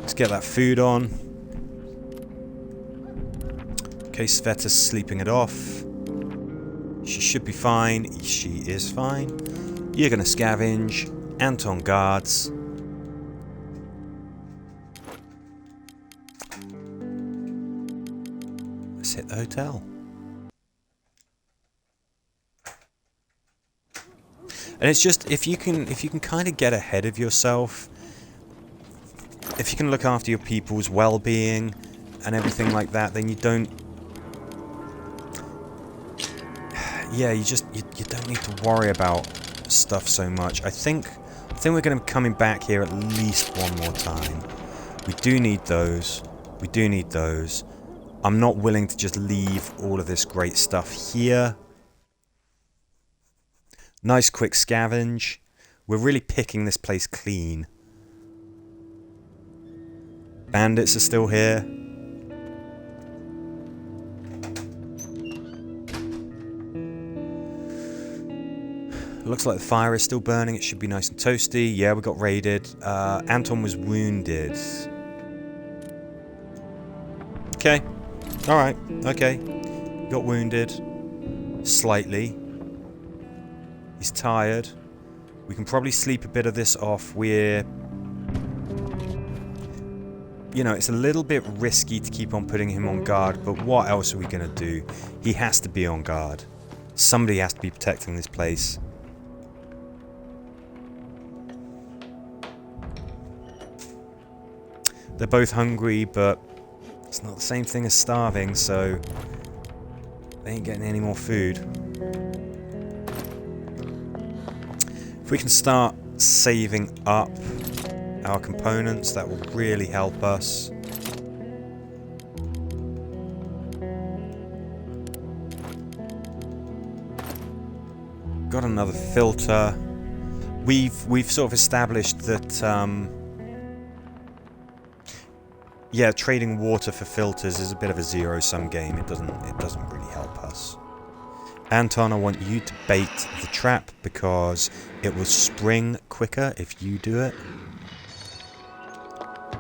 Let's get that food on. Okay, Cveta's sleeping it off. She should be fine. She is fine. You're gonna scavenge. Anton guards. Hit the hotel. And it's just if you can kind of get ahead of yourself, if you can look after your people's well-being and everything like that, then you don't you don't need to worry about stuff so much. I think we're going to be coming back here at least one more time. We do need those. We do need those. I'm not willing to just leave all of this great stuff here. Nice quick scavenge. We're really picking this place clean. Bandits are still here. Looks like the fire is still burning. It should be nice and toasty. Yeah, we got raided. Anton was wounded. Okay. Alright, okay. Got wounded. Slightly. He's tired. We can probably sleep a bit of this off. We're... You know, it's a little bit risky to keep on putting him on guard, but what else are we going to do? He has to be on guard. Somebody has to be protecting this place. They're both hungry, but it's not the same thing as starving, so they ain't getting any more food. If we can start saving up our components, that will really help us. Got another filter. We've sort of established that yeah, trading water for filters is a bit of a zero-sum game. It doesn't really help us. Anton, I want you to bait the trap because it will spring quicker if you do it.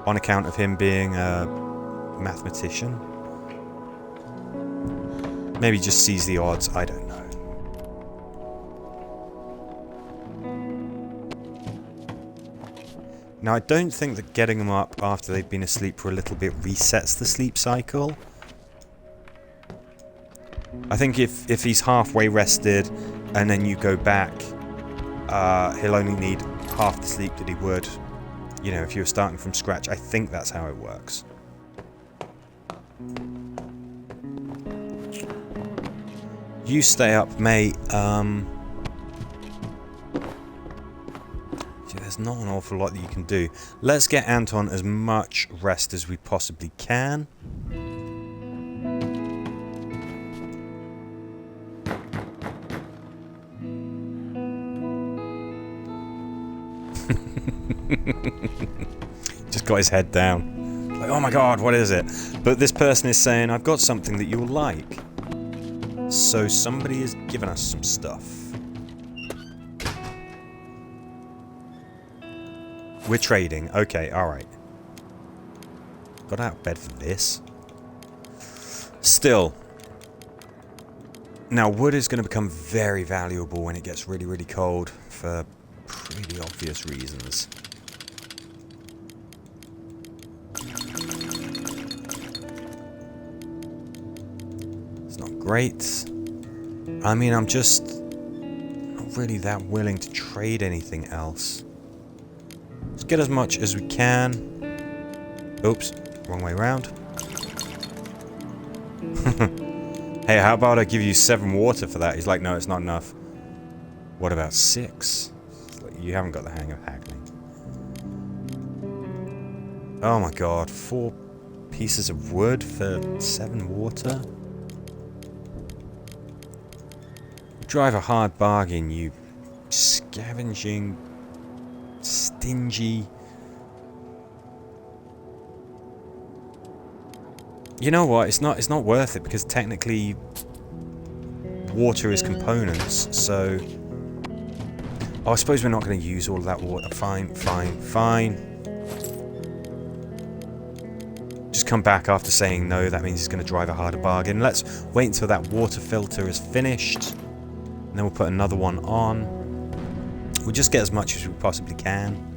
On account of him being a mathematician. Maybe he just sees the odds, I don't know. Now, I don't think that getting them up after they've been asleep for a little bit resets the sleep cycle. I think if he's halfway rested and then you go back, he'll only need half the sleep that he would, you know, if you were starting from scratch. I think that's how it works. You stay up, mate. There's not an awful lot that you can do. Let's get Anton as much rest as we possibly can. Just got his head down. Like, oh my god, what is it? But this person is saying, I've got something that you'll like. So somebody is giving us some stuff. We're trading. Okay, alright. Got out of bed for this. Still. Now, wood is going to become very valuable when it gets really, really cold for pretty obvious reasons. It's not great. I mean, I'm just not really that willing to trade anything else. Let's get as much as we can. Oops, wrong way around. Hey, how about I give you 7 water for that? He's like, no, it's not enough. What about 6? Like, you haven't got the hang of haggling. Oh my god, 4 pieces of wood for 7 water? Drive a hard bargain, you scavenging, stingy. You know what? It's not worth it because technically water is components. So, oh, I suppose we're not going to use all of that water. Fine. Just come back after saying no. That means he's going to drive a harder bargain. Let's wait until that water filter is finished, and then we'll put another one on. We'll just get as much as we possibly can.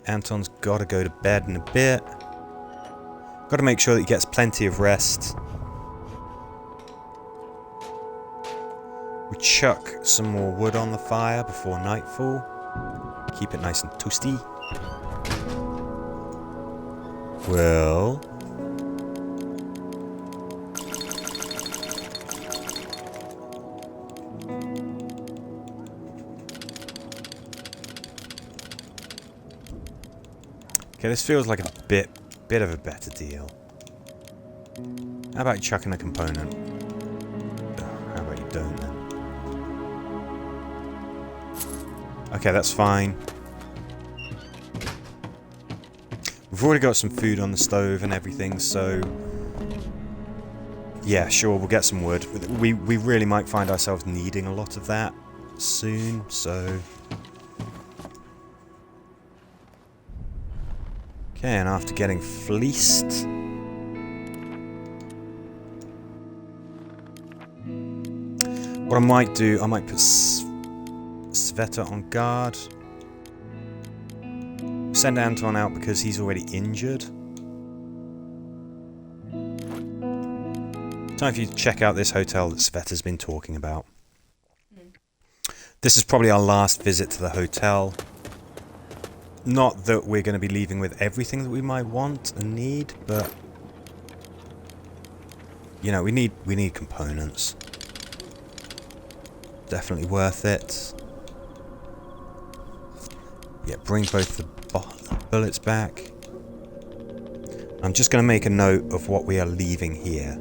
Anton's got to go to bed in a bit. Got to make sure that he gets plenty of rest. We chuck some more wood on the fire before nightfall. Keep it nice and toasty. Well... okay, this feels like a bit of a better deal. How about you chucking a component? How about you don't then? Okay, that's fine. We've already got some food on the stove and everything, so... yeah, sure, we'll get some wood. We really might find ourselves needing a lot of that soon, so... okay, and after getting fleeced... what I might do, I might put Cveta on guard. Send Anton out because he's already injured. Time for you to check out this hotel that Cveta's been talking about. This is probably our last visit to the hotel. Not that we're going to be leaving with everything that we might want and need, but... you know, we need components. Definitely worth it. Yeah, bring both the bullets back. I'm just going to make a note of what we are leaving here.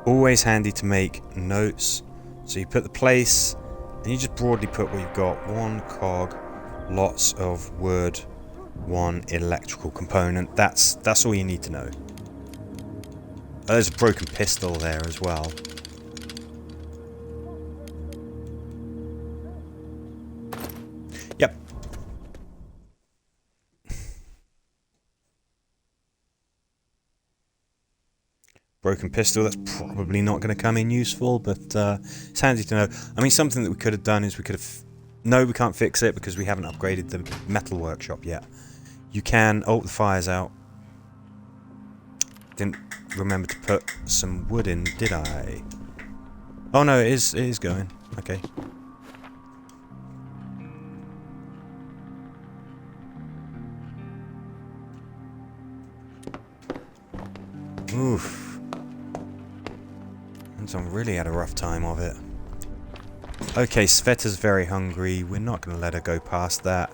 Always handy to make notes. So you put the place, and you just broadly put what you've got. 1 cog, lots of wood, 1 electrical component. That's all you need to know. Oh, there's a broken pistol there as well. Broken pistol, that's probably not going to come in useful, but it's handy to know. I mean, something that we could have done is we could have... No, we can't fix it because we haven't upgraded the metal workshop yet. You can... Oh, the fire's out. Didn't remember to put some wood in, did I? Oh no, it is going. Okay. Oof. Anton really had a rough time of it. Okay, Cveta's very hungry. We're not going to let her go past that.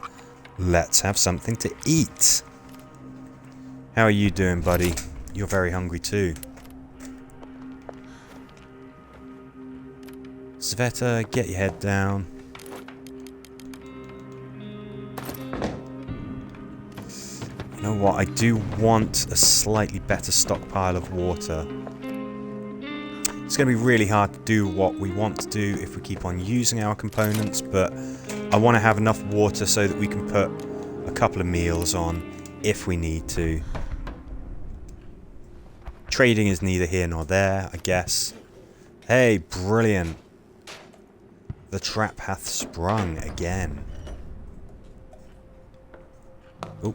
Let's have something to eat. How are you doing, buddy? You're very hungry too. Cveta, get your head down. You know what? I do want a slightly better stockpile of water. It's going to be really hard to do what we want to do if we keep on using our components, but I want to have enough water so that we can put a couple of meals on if we need to. Trading is neither here nor there, I guess. Hey, brilliant. The trap hath sprung again. Oh.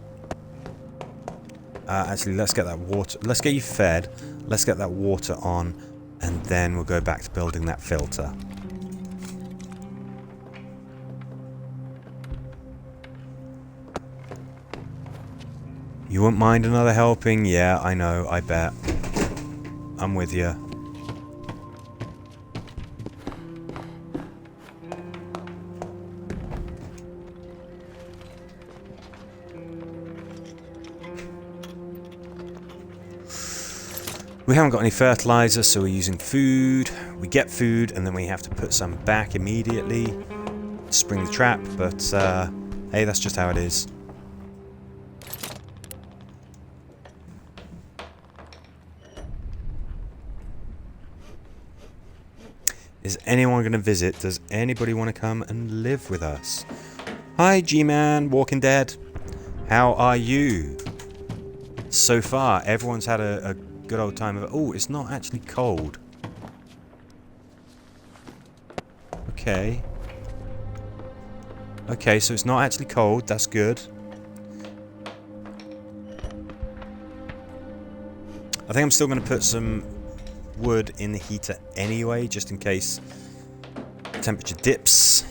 Actually, let's get that water. Let's get you fed. Let's get that water on. And then we'll go back to building that filter. You wouldn't mind another helping? Yeah, I know, I bet. I'm with you. We haven't got any fertilizer, so we're using food. We get food, and then we have to put some back immediately to spring the trap, but hey, that's just how it is. Is anyone going to visit? Does anybody want to come and live with us? Hi, G-Man, Walking Dead. How are you? So far, everyone's had a good old time of it. Oh, it's not actually cold. Okay. Okay, so it's not actually cold. That's good. I think I'm still going to put some wood in the heater anyway, just in case the temperature dips.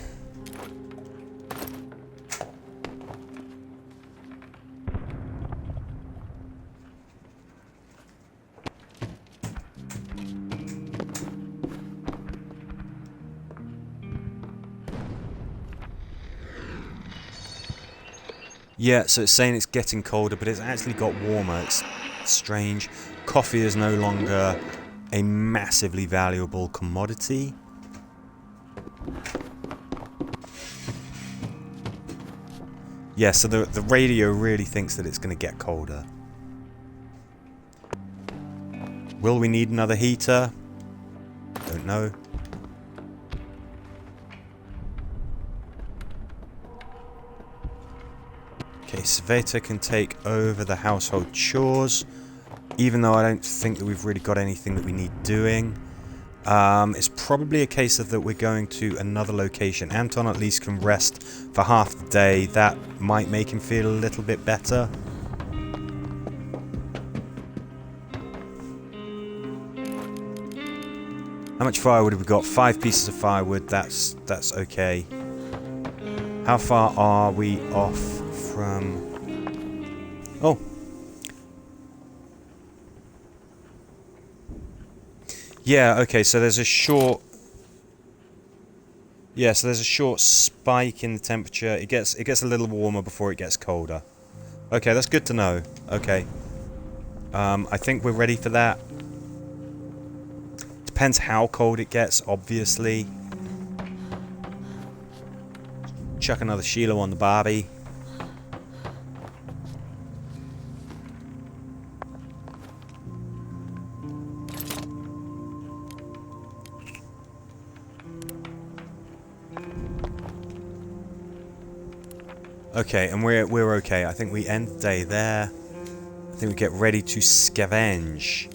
Yeah, so it's saying it's getting colder, but it's actually got warmer. It's strange. Coffee is no longer a massively valuable commodity. Yeah, so the radio really thinks that it's going to get colder. Will we need another heater? Don't know. Okay, Cveta can take over the household chores, even though I don't think that we've really got anything that we need doing. It's probably a case of that we're going to another location. Anton at least can rest for half the day. That might make him feel a little bit better. How much firewood have we got? 5 pieces of firewood. That's okay. How far are we off from... Oh. Yeah, okay, so there's a short... Yeah, so there's a short spike in the temperature. It gets a little warmer before it gets colder. Okay, that's good to know. Okay. I think we're ready for that. Depends how cold it gets, obviously. Chuck another Sheila on the Barbie. Okay, and we're okay. I think we end the day there. I think we get ready to scavenge.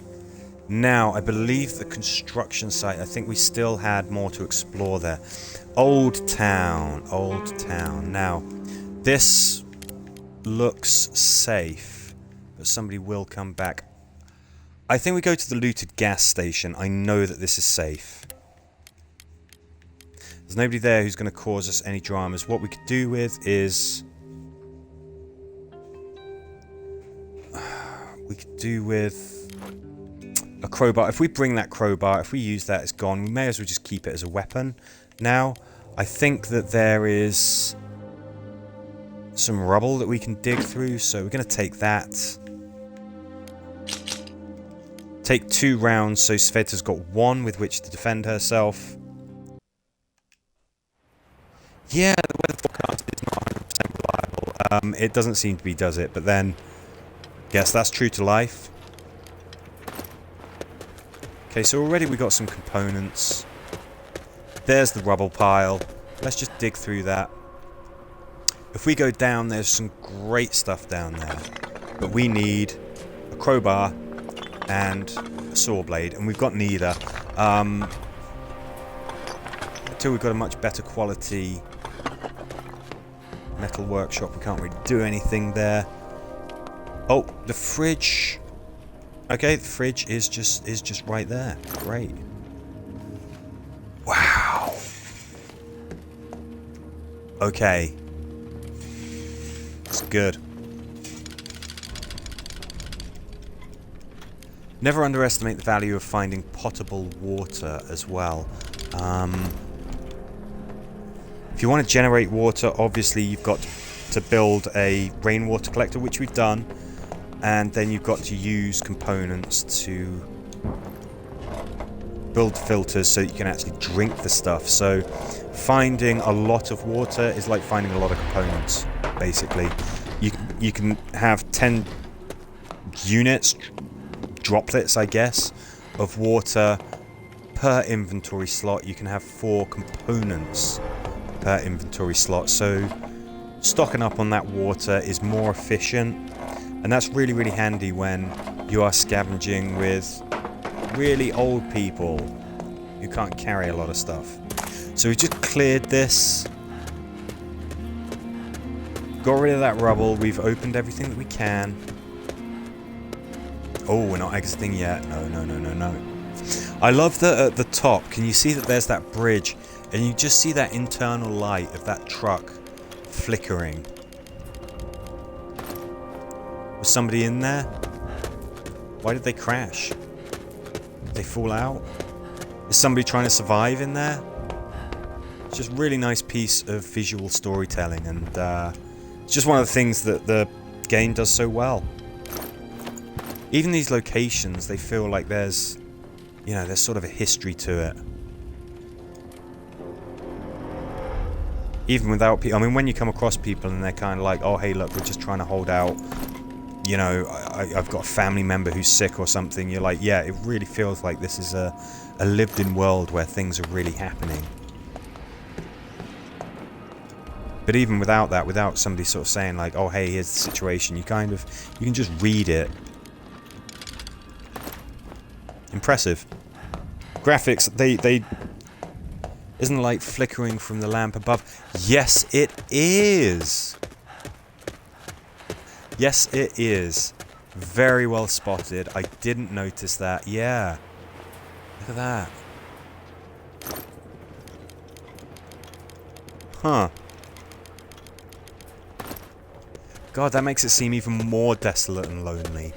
Now, I believe the construction site, I think we still had more to explore there. Old Town, Old Town. Now, this looks safe, but somebody will come back. I think we go to the looted gas station. I know that this is safe. There's nobody there who's going to cause us any dramas. What we could do with is... we could do with a crowbar. If we bring that crowbar, if we use that, it's gone. We may as well just keep it as a weapon. Now, I think that there is some rubble that we can dig through, so we're going to take that. Take 2 rounds, so Cveta's got 1 with which to defend herself. Yeah, the weather forecast is not 100% reliable. It doesn't seem to be, does it? But then, yes, that's true to life. Okay, so already we got some components. There's the rubble pile. Let's just dig through that. If we go down, there's some great stuff down there. But we need a crowbar and a saw blade, and we've got neither. Until we've got a much better quality metal workshop, we can't really do anything there. Oh, the fridge. Okay, the fridge is just right there. Great. Wow. Okay. That's good. Never underestimate the value of finding potable water as well. If you want to generate water, obviously you've got to build a rainwater collector, which we've done, and then you've got to use components to build filters so that you can actually drink the stuff. So finding a lot of water is like finding a lot of components, basically. You can have 10 units, droplets, I guess, of water per inventory slot. You can have 4 components per inventory slot, so stocking up on that water is more efficient, and that's really, really handy when you are scavenging with really old people who can't carry a lot of stuff. So we just cleared this, got rid of that rubble, we've opened everything that we can. Oh, we're not exiting yet. No. I love that at the top, can you see that there's that bridge, and you just see that internal light of that truck flickering. Was somebody in there? Why did they crash? Did they fall out? Is somebody trying to survive in there? It's just a really nice piece of visual storytelling, and it's just one of the things that the game does so well. Even these locations, they feel like there's, you know, there's sort of a history to it. Even without people, I mean, when you come across people and they're kind of like, oh, hey, look, we're just trying to hold out, you know, I've got a family member who's sick or something, you're like, yeah, it really feels like this is a lived-in world where things are really happening. But even without that, without somebody sort of saying like, oh, hey, here's the situation, you can just read it. Impressive. Graphics, they isn't the light flickering from the lamp above? Yes, it is. Yes, it is. Very well spotted. I didn't notice that. Yeah. Look at that. Huh. God, that makes it seem even more desolate and lonely.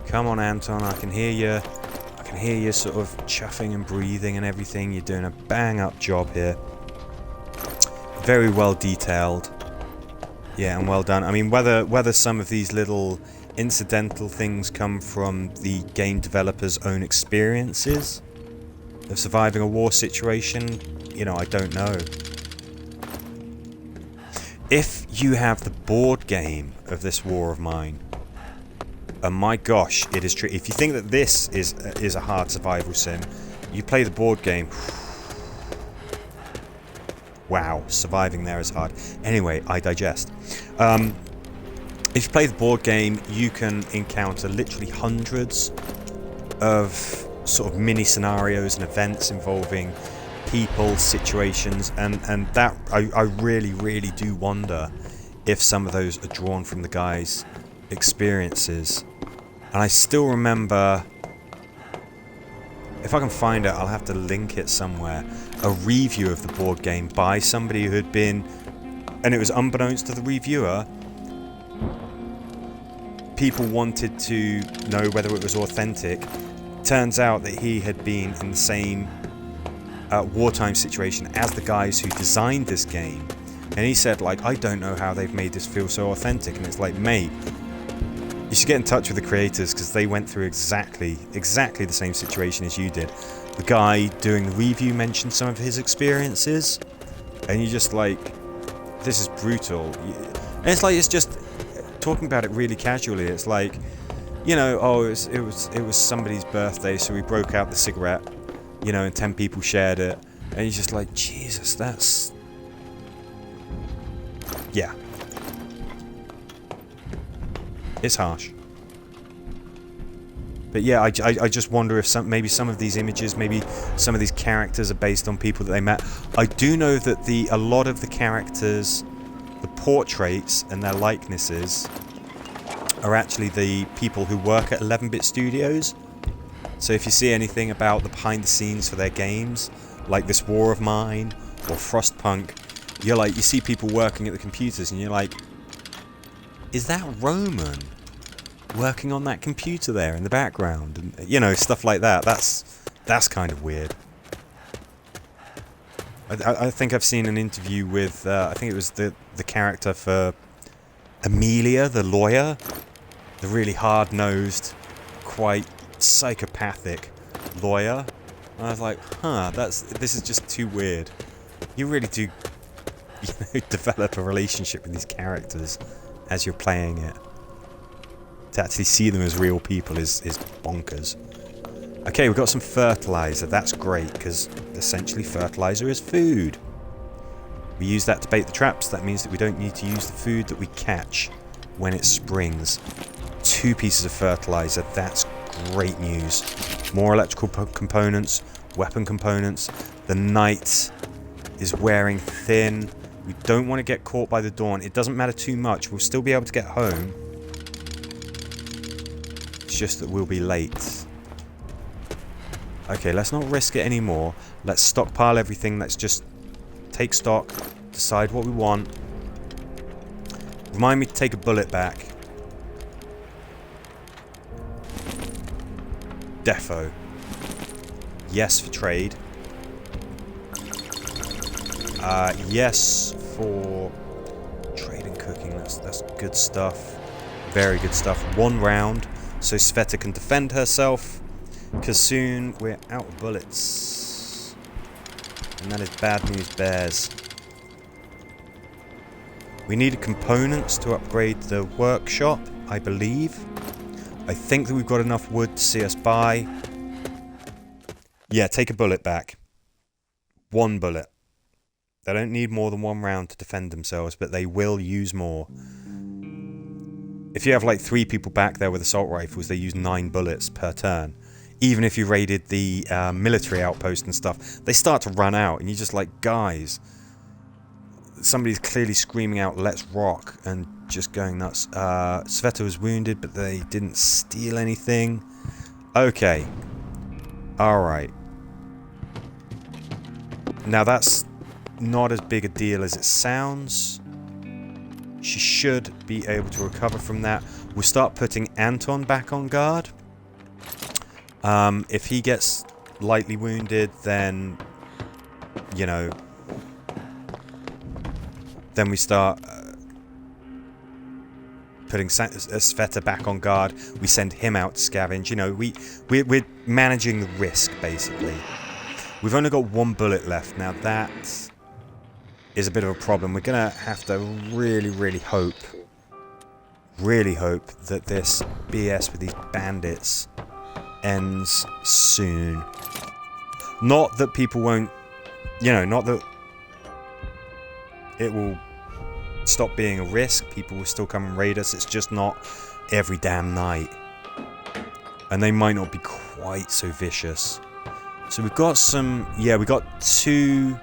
Come on, Anton, I can hear you. I can hear you sort of chuffing and breathing and everything. You're doing a bang-up job here. Very well detailed. Yeah, and well done. I mean, whether some of these little incidental things come from the game developer's own experiences of surviving a war situation, you know, I don't know. If you have the board game of this war of mine, and my gosh, it is true. If you think that this is a hard survival sim, you play the board game. Wow, surviving there is hard. Anyway, I digest. If you play the board game, you can encounter literally hundreds of sort of mini scenarios and events involving people, situations, and that I really do wonder if some of those are drawn from the guy's experiences. And I still remember, if I can find it, I'll have to link it somewhere, a review of the board game by somebody who had been, and it was unbeknownst to the reviewer, people wanted to know whether it was authentic. Turns out that he had been in the same wartime situation as the guys who designed this game, and he said, like, I don't know how they've made this feel so authentic. And it's like, mate, you should get in touch with the creators, because they went through exactly the same situation as you did. The guy doing the review mentioned some of his experiences, and you're just like, this is brutal. And it's like, it's just talking about it really casually. It's like, you know, oh, it was somebody's birthday, so we broke out the cigarette, you know, and 10 people shared it, and you're just like, Jesus, that's, yeah, it's harsh. But yeah, I just wonder if maybe some of these images, maybe some of these characters are based on people that they met. I do know that a lot of the characters, the portraits and their likenesses, are actually the people who work at 11-bit studios. So if you see anything about the behind the scenes for their games, like this War of Mine or Frostpunk, you see people working at the computers, and you're like, is that Roman working on that computer there in the background? And, you know, stuff like that. That's kind of weird. I think I've seen an interview with, I think it was the character for Amelia, the lawyer, the really hard-nosed, quite psychopathic lawyer. And I was like, this is just too weird. You really do, you know, develop a relationship with these characters as you're playing it. To actually see them as real people is bonkers. Okay, we've got some fertilizer. That's great, because essentially fertilizer is food. We use that to bait the traps. That means that we don't need to use the food that we catch when it springs. 2 pieces of fertilizer. That's great news. More electrical components, weapon components. The night is wearing thin. We don't want to get caught by the dawn. It doesn't matter too much. We'll still be able to get home. It's just that we'll be late. Okay, let's not risk it anymore. Let's stockpile everything. Let's just take stock, decide what we want. Remind me to take a bullet back. Defo. Yes for trade. Yes for trade and cooking. That's good stuff. Very good stuff. 1 round, so Cveta can defend herself, because soon we're out of bullets. And that is bad news bears. We needed components to upgrade the workshop, I believe. I think that we've got enough wood to see us by. Yeah, take a bullet back. 1 bullet. They don't need more than 1 round to defend themselves, but they will use more. If you have like 3 people back there with assault rifles, they use 9 bullets per turn. Even if you raided the military outpost and stuff, they start to run out, and you're just like, guys, somebody's clearly screaming out, let's rock, and just going nuts. Cveta was wounded, but they didn't steal anything. Okay. Alright. Now that's not as big a deal as it sounds. She should be able to recover from that. We'll start putting Anton back on guard. If he gets lightly wounded, then, you know, then we start putting Cveta back on guard. We send him out to scavenge. You know, we're managing the risk, basically. We've only got 1 bullet left. Now that is a bit of a problem. We're going to have to really hope that this BS with these bandits ends soon. Not that people won't, you know, not that it will stop being a risk. People will still come and raid us. It's just not every damn night. And they might not be quite so vicious. So we've got some... Yeah, we got 2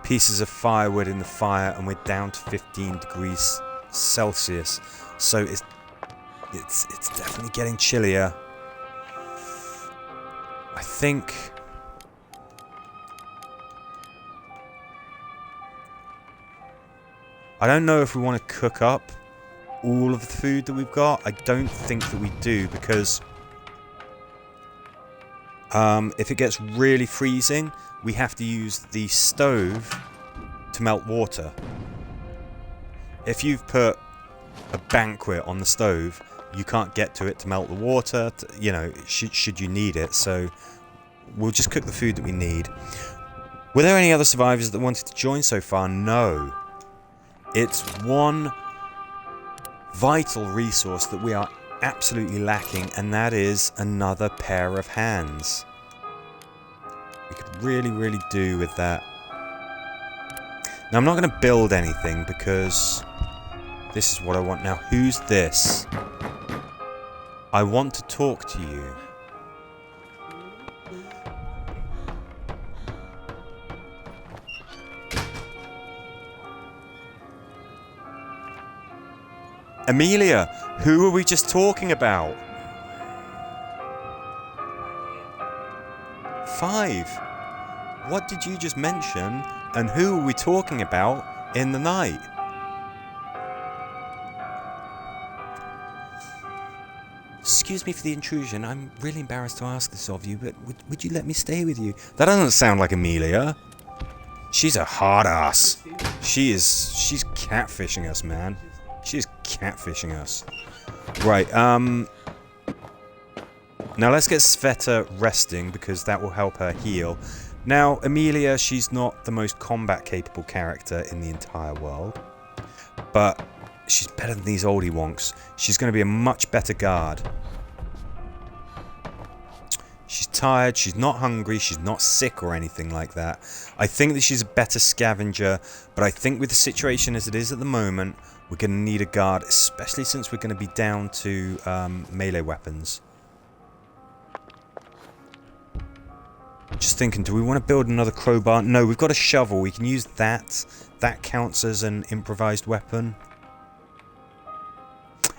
pieces of firewood in the fire, and we're down to 15 degrees Celsius. So it's definitely getting chillier. I think... I don't know if we want to cook up all of the food that we've got. I don't think that we do, because if it gets really freezing, we have to use the stove to melt water. If you've put a banquet on the stove, you can't get to it to melt the water, you know, should you need it. So we'll just cook the food that we need. Were there any other survivors that wanted to join so far? No. It's one vital resource that we are absolutely lacking, and that is another pair of hands. We could really, really do with that. Now, I'm not going to build anything because this is what I want. Now, who's this? I want to talk to you. Amelia, who were we just talking about? 5. What did you just mention, and who were we talking about in the night? Excuse me for the intrusion. I'm really embarrassed to ask this of you, but would you let me stay with you? That doesn't sound like Amelia. She's a hard ass. She's catfishing us, man. She's catfishing us. Right, now let's get Cveta resting, because that will help her heal. Now, Amelia, she's not the most combat-capable character in the entire world, but she's better than these oldie wonks. She's going to be a much better guard. She's tired, she's not hungry, she's not sick or anything like that. I think that she's a better scavenger, but I think with the situation as it is at the moment, we're going to need a guard, especially since we're going to be down to melee weapons. Just thinking, do we want to build another crowbar? No, we've got a shovel. We can use that. That counts as an improvised weapon.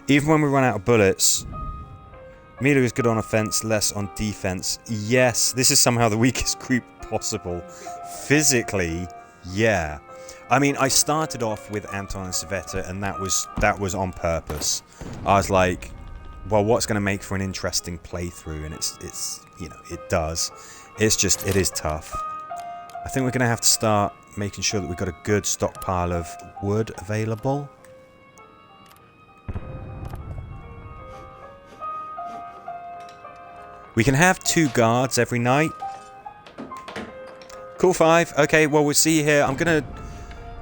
Even when we run out of bullets, Amelia is good on offense, less on defense. Yes, this is somehow the weakest group possible. Physically, yeah. I mean, I started off with Anton and Cveta, and that was on purpose. I was like, well, what's going to make for an interesting playthrough? And it's you know, it does. It's just, it is tough. I think we're going to have to start making sure that we've got a good stockpile of wood available. We can have 2 guards every night. Cool, 5. Okay, well, we'll see you here. I'm going to...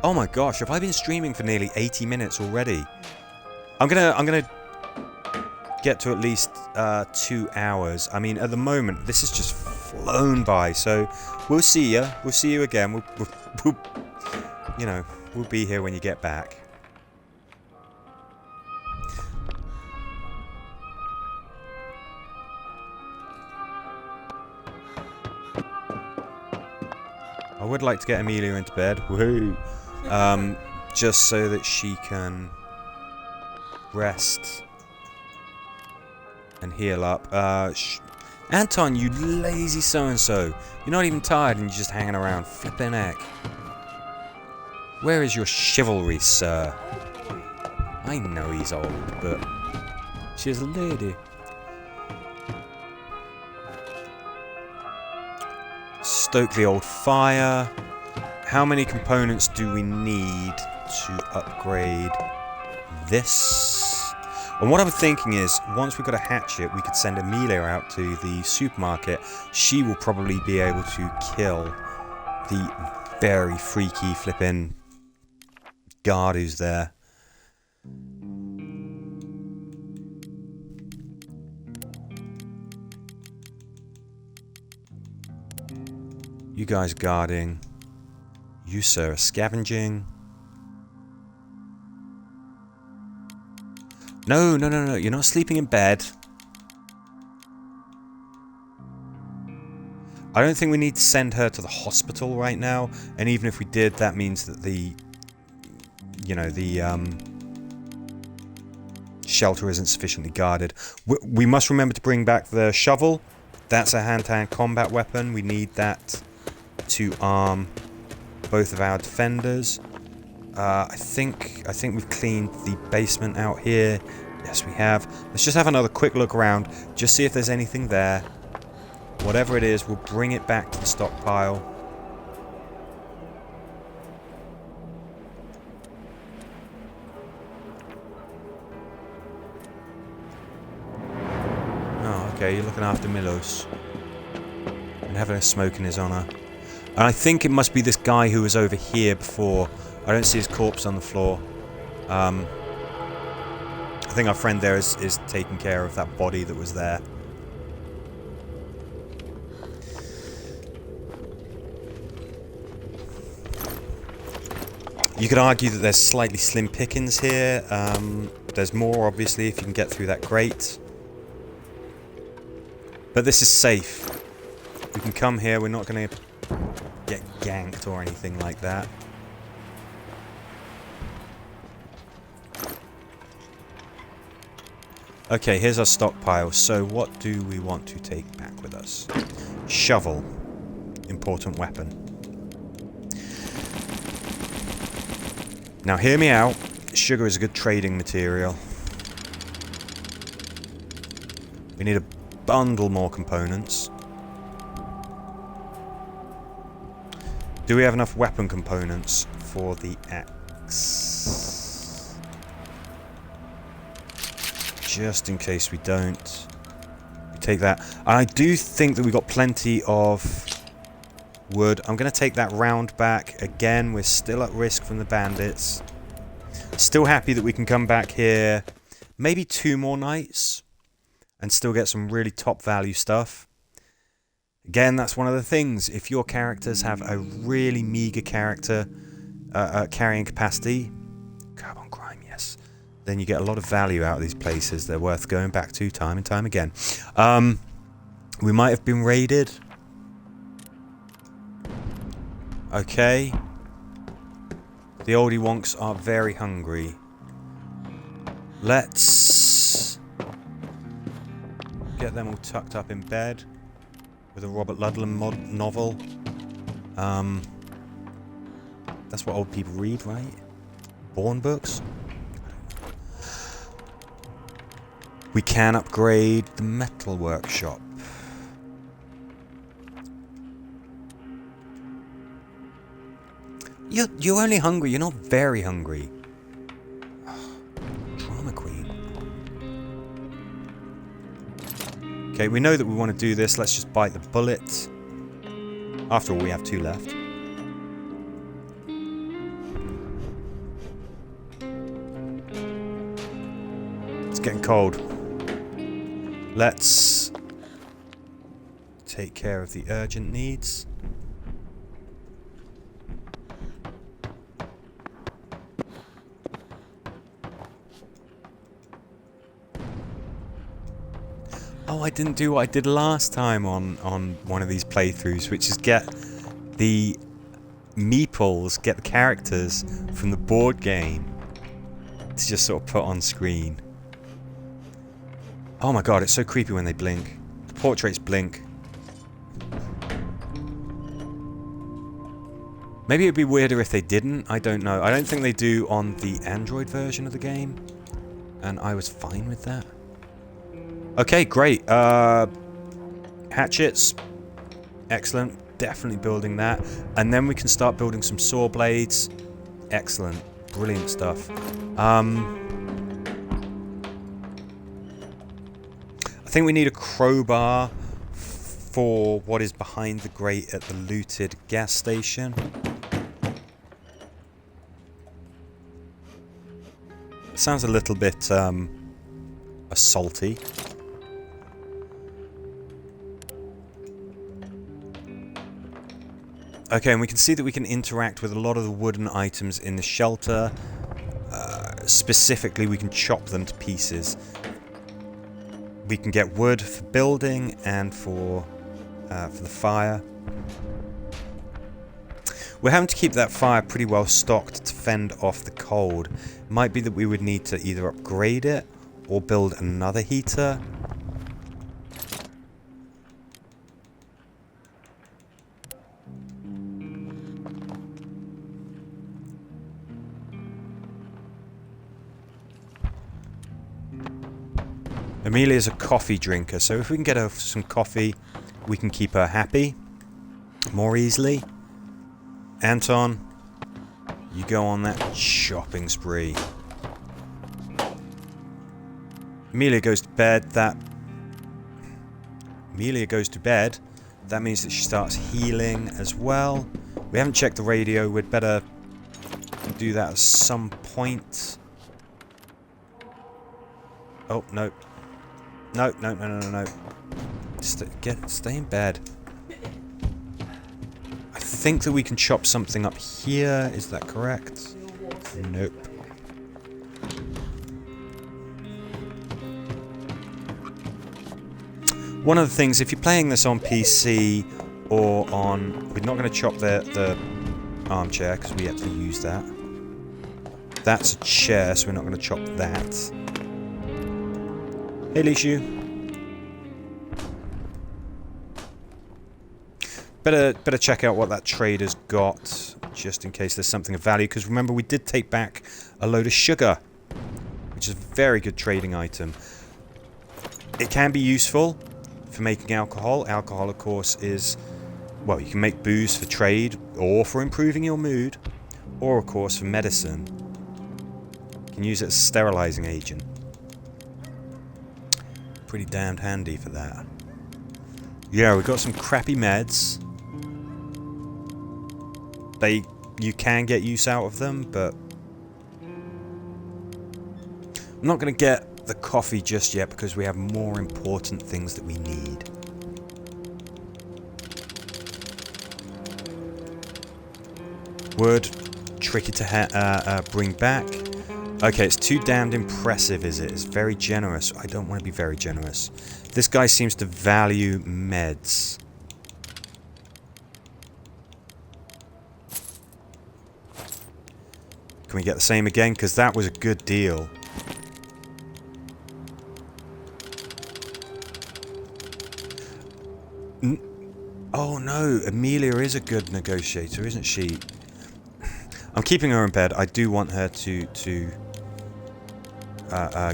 Oh my gosh, have I been streaming for nearly 80 minutes already? I'm gonna get to at least 2 hours. I mean, at the moment, this has just flown by. So we'll see you. We'll see you again. We'll you know, we'll be here when you get back. I would like to get Amelia into bed. Woohoo! Just so that she can rest and heal up. Anton, you lazy so-and-so. You're not even tired and you're just hanging around. Flippin' heck. Where is your chivalry, sir? I know he's old, but she's a lady. Stoke the old fire. How many components do we need to upgrade this? And what I'm thinking is, once we've got a hatchet, we could send Amelia out to the supermarket. She will probably be able to kill the very freaky flippin' guard who's there. You guys guarding. You, sir, are scavenging. No, no, no, no. You're not sleeping in bed. I don't think we need to send her to the hospital right now. And even if we did, that means that the... You know, the shelter isn't sufficiently guarded. We must remember to bring back the shovel. That's a hand-to-hand combat weapon. We need that to arm both of our defenders. I think we've cleaned the basement out here. Yes, we have. Let's just have another quick look around. Just see if there's anything there. Whatever it is, we'll bring it back to the stockpile. Oh, okay, you're looking after Milos. And having a smoke in his honor. And I think it must be this guy who was over here before. I don't see his corpse on the floor. I think our friend there is taking care of that body that was there. You could argue that there's slightly slim pickings here. There's more, obviously, if you can get through that grate. But this is safe. We can come here. We're not going to get ganked or anything like that. Okay, here's our stockpile. So what do we want to take back with us? Shovel. Important weapon. Now hear me out. Sugar is a good trading material. We need a bundle more components. Do we have enough weapon components for the axe? Just in case we don't. We take that. I do think that we got plenty of wood. I'm going to take that round back. Again, we're still at risk from the bandits. Still happy that we can come back here maybe 2 more nights and still get some really top value stuff. Again, that's one of the things. If your characters have a really meager character carrying capacity, carbon crime, yes, then you get a lot of value out of these places. They're worth going back to time and time again. We might have been raided. Okay. The oldie wonks are very hungry. Let's get them all tucked up in bed with a Robert Ludlum novel. That's what old people read, right? Born books? We can upgrade the metal workshop. You're only hungry. You're not very hungry. Drama queen. Okay, we know that we want to do this. Let's just bite the bullet. After all, we have 2 left. It's getting cold. Let's take care of the urgent needs. Oh, I didn't do what I did last time on one of these playthroughs, which is get the meeples, get the characters from the board game to just sort of put on screen. Oh my god, it's so creepy when they blink. The portraits blink. Maybe it'd be weirder if they didn't, I don't know. I don't think they do on the Android version of the game, and I was fine with that. Okay, great. Hatchets. Excellent. Definitely building that. And then we can start building some saw blades. Excellent. Brilliant stuff. I think we need a crowbar for what is behind the grate at the looted gas station. It sounds a little bit assaulty. Okay, and we can see that we can interact with a lot of the wooden items in the shelter. specifically we can chop them to pieces. We can get wood for building and for the fire. We're having to keep that fire pretty well stocked to fend off the cold. Might be that we would need to either upgrade it or build another heater. Amelia's a coffee drinker, so if we can get her some coffee, we can keep her happy more easily. Anton, you go on that shopping spree. Amelia goes to bed. That means that she starts healing as well. We haven't checked the radio. We'd better do that at some point. Oh, no. No. Stay in bed. I think that we can chop something up here. Is that correct? Nope. One of the things, if you're playing this on PC or on... We're not going to chop the armchair because we have to use that. That's a chair, so we're not going to chop that. Hey, Lishu. Better check out what that trader's got, just in case there's something of value. Because remember, we did take back a load of sugar, which is a very good trading item. It can be useful for making alcohol. Alcohol, of course, is... Well, you can make booze for trade, or for improving your mood, or, of course, for medicine. You can use it as a sterilizing agent. Pretty damned handy for that. Yeah, we've got some crappy meds. You can get use out of them, but I'm not going to get the coffee just yet because we have more important things that we need. Wood, tricky to bring back. Okay, it's too damned impressive, is it? It's very generous. I don't want to be very generous. This guy seems to value meds. Can we get the same again? Because that was a good deal. Oh no, Amelia is a good negotiator, isn't she? I'm keeping her in bed. I do want her to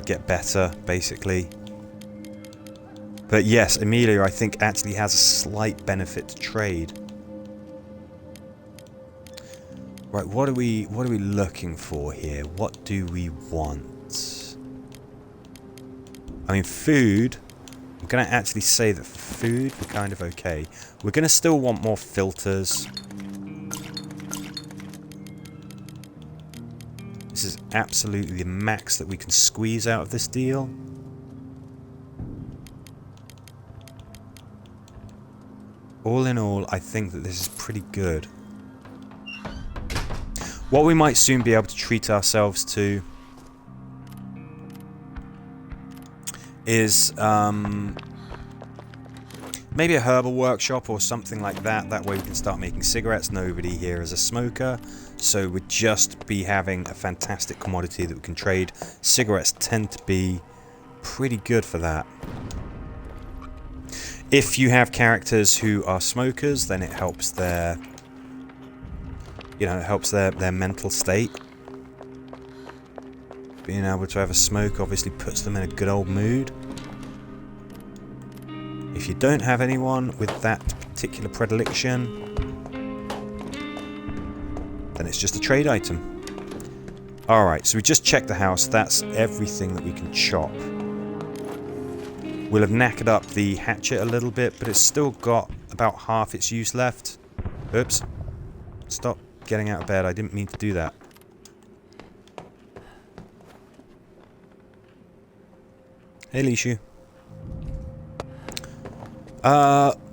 get better, basically. But yes, Amelia, I think, actually has a slight benefit to trade. Right, what are we looking for here? What do we want? I mean, food. I'm going to actually say that for food, we're kind of okay. We're going to still want more filters. This is absolutely the max that we can squeeze out of this deal. All in all, I think that this is pretty good. What we might soon be able to treat ourselves to is maybe a herbal workshop or something like that. That way we can start making cigarettes. Nobody here is a smoker, so we'd just be having a fantastic commodity that we can trade. Cigarettes tend to be pretty good for that. If you have characters who are smokers, then it helps their... You know, it helps their mental state. Being able to have a smoke obviously puts them in a good old mood. If you don't have anyone with that particular predilection, then it's just a trade item. Alright, so we just checked the house. That's everything that we can chop. We'll have knackered up the hatchet a little bit, but it's still got about half its use left. Oops. Stop getting out of bed. I didn't mean to do that. Hey, Lishu.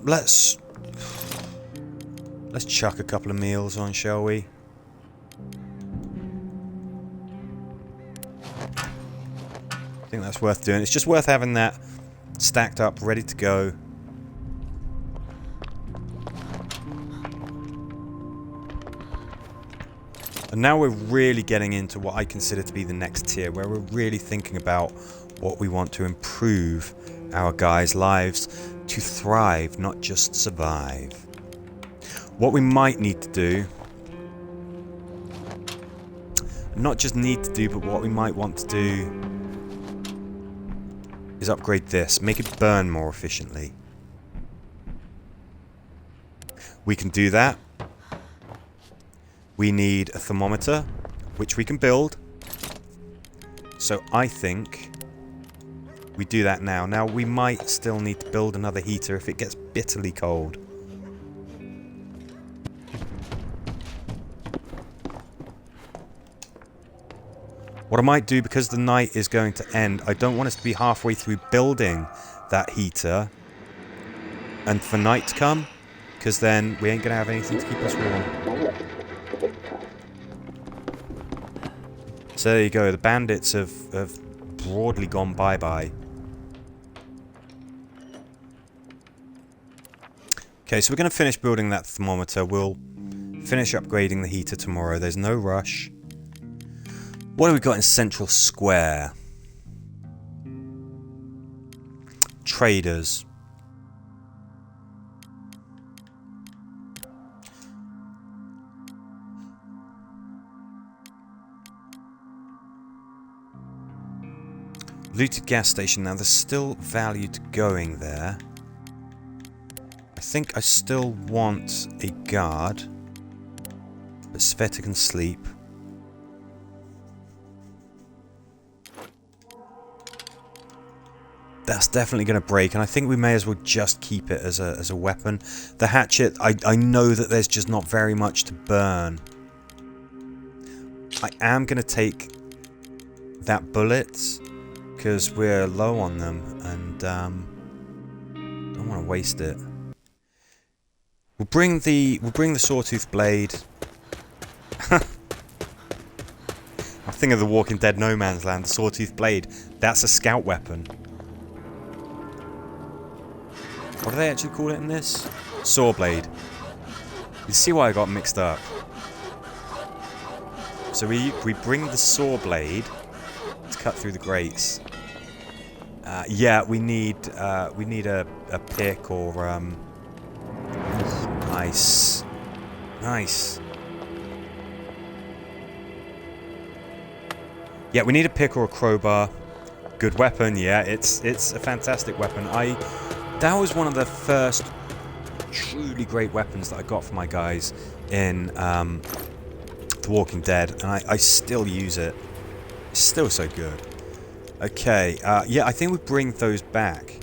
Let's chuck a couple of meals on, shall we? think that's worth doing. It's just worth having that stacked up, ready to go. And now we're really getting into what I consider to be the next tier, where we're really thinking about what we want to improve our guys' lives to thrive, not just survive. What we might need to do, not just need to do, but what we might want to do is upgrade this, make it burn more efficiently. We can do that. We need a thermometer, which we can build. So I think we do that now. Now we might still need to build another heater if it gets bitterly cold. What I might do, because the night is going to end, I don't want us to be halfway through building that heater and for night to come, because then we ain't going to have anything to keep us warm. So there you go, the bandits have broadly gone bye-bye. Okay, so we're going to finish building that thermometer. We'll finish upgrading the heater tomorrow. There's no rush. What have we got in Central Square? Traders. Looted gas station. Now, there's still value to going there. I think I still want a guard. But Cveta can sleep. That's definitely going to break, and I think we may as well just keep it as a weapon. The hatchet, I know that there's just not very much to burn. I am going to take that bullet, because we're low on them, and don't want to waste it. We'll bring the sawtooth blade. I'm thinking of the Walking Dead No Man's Land, the sawtooth blade. That's a scout weapon. What do they actually call it in this? Saw blade. You see why I got mixed up. So we bring the saw blade to cut through the grates. Yeah, we need a pick or nice, nice. Yeah, we need a pick or a crowbar. Good weapon. Yeah, it's a fantastic weapon. That was one of the first truly great weapons that I got for my guys in The Walking Dead, and I still use it. It's still so good. Okay, yeah, I think we bring those back.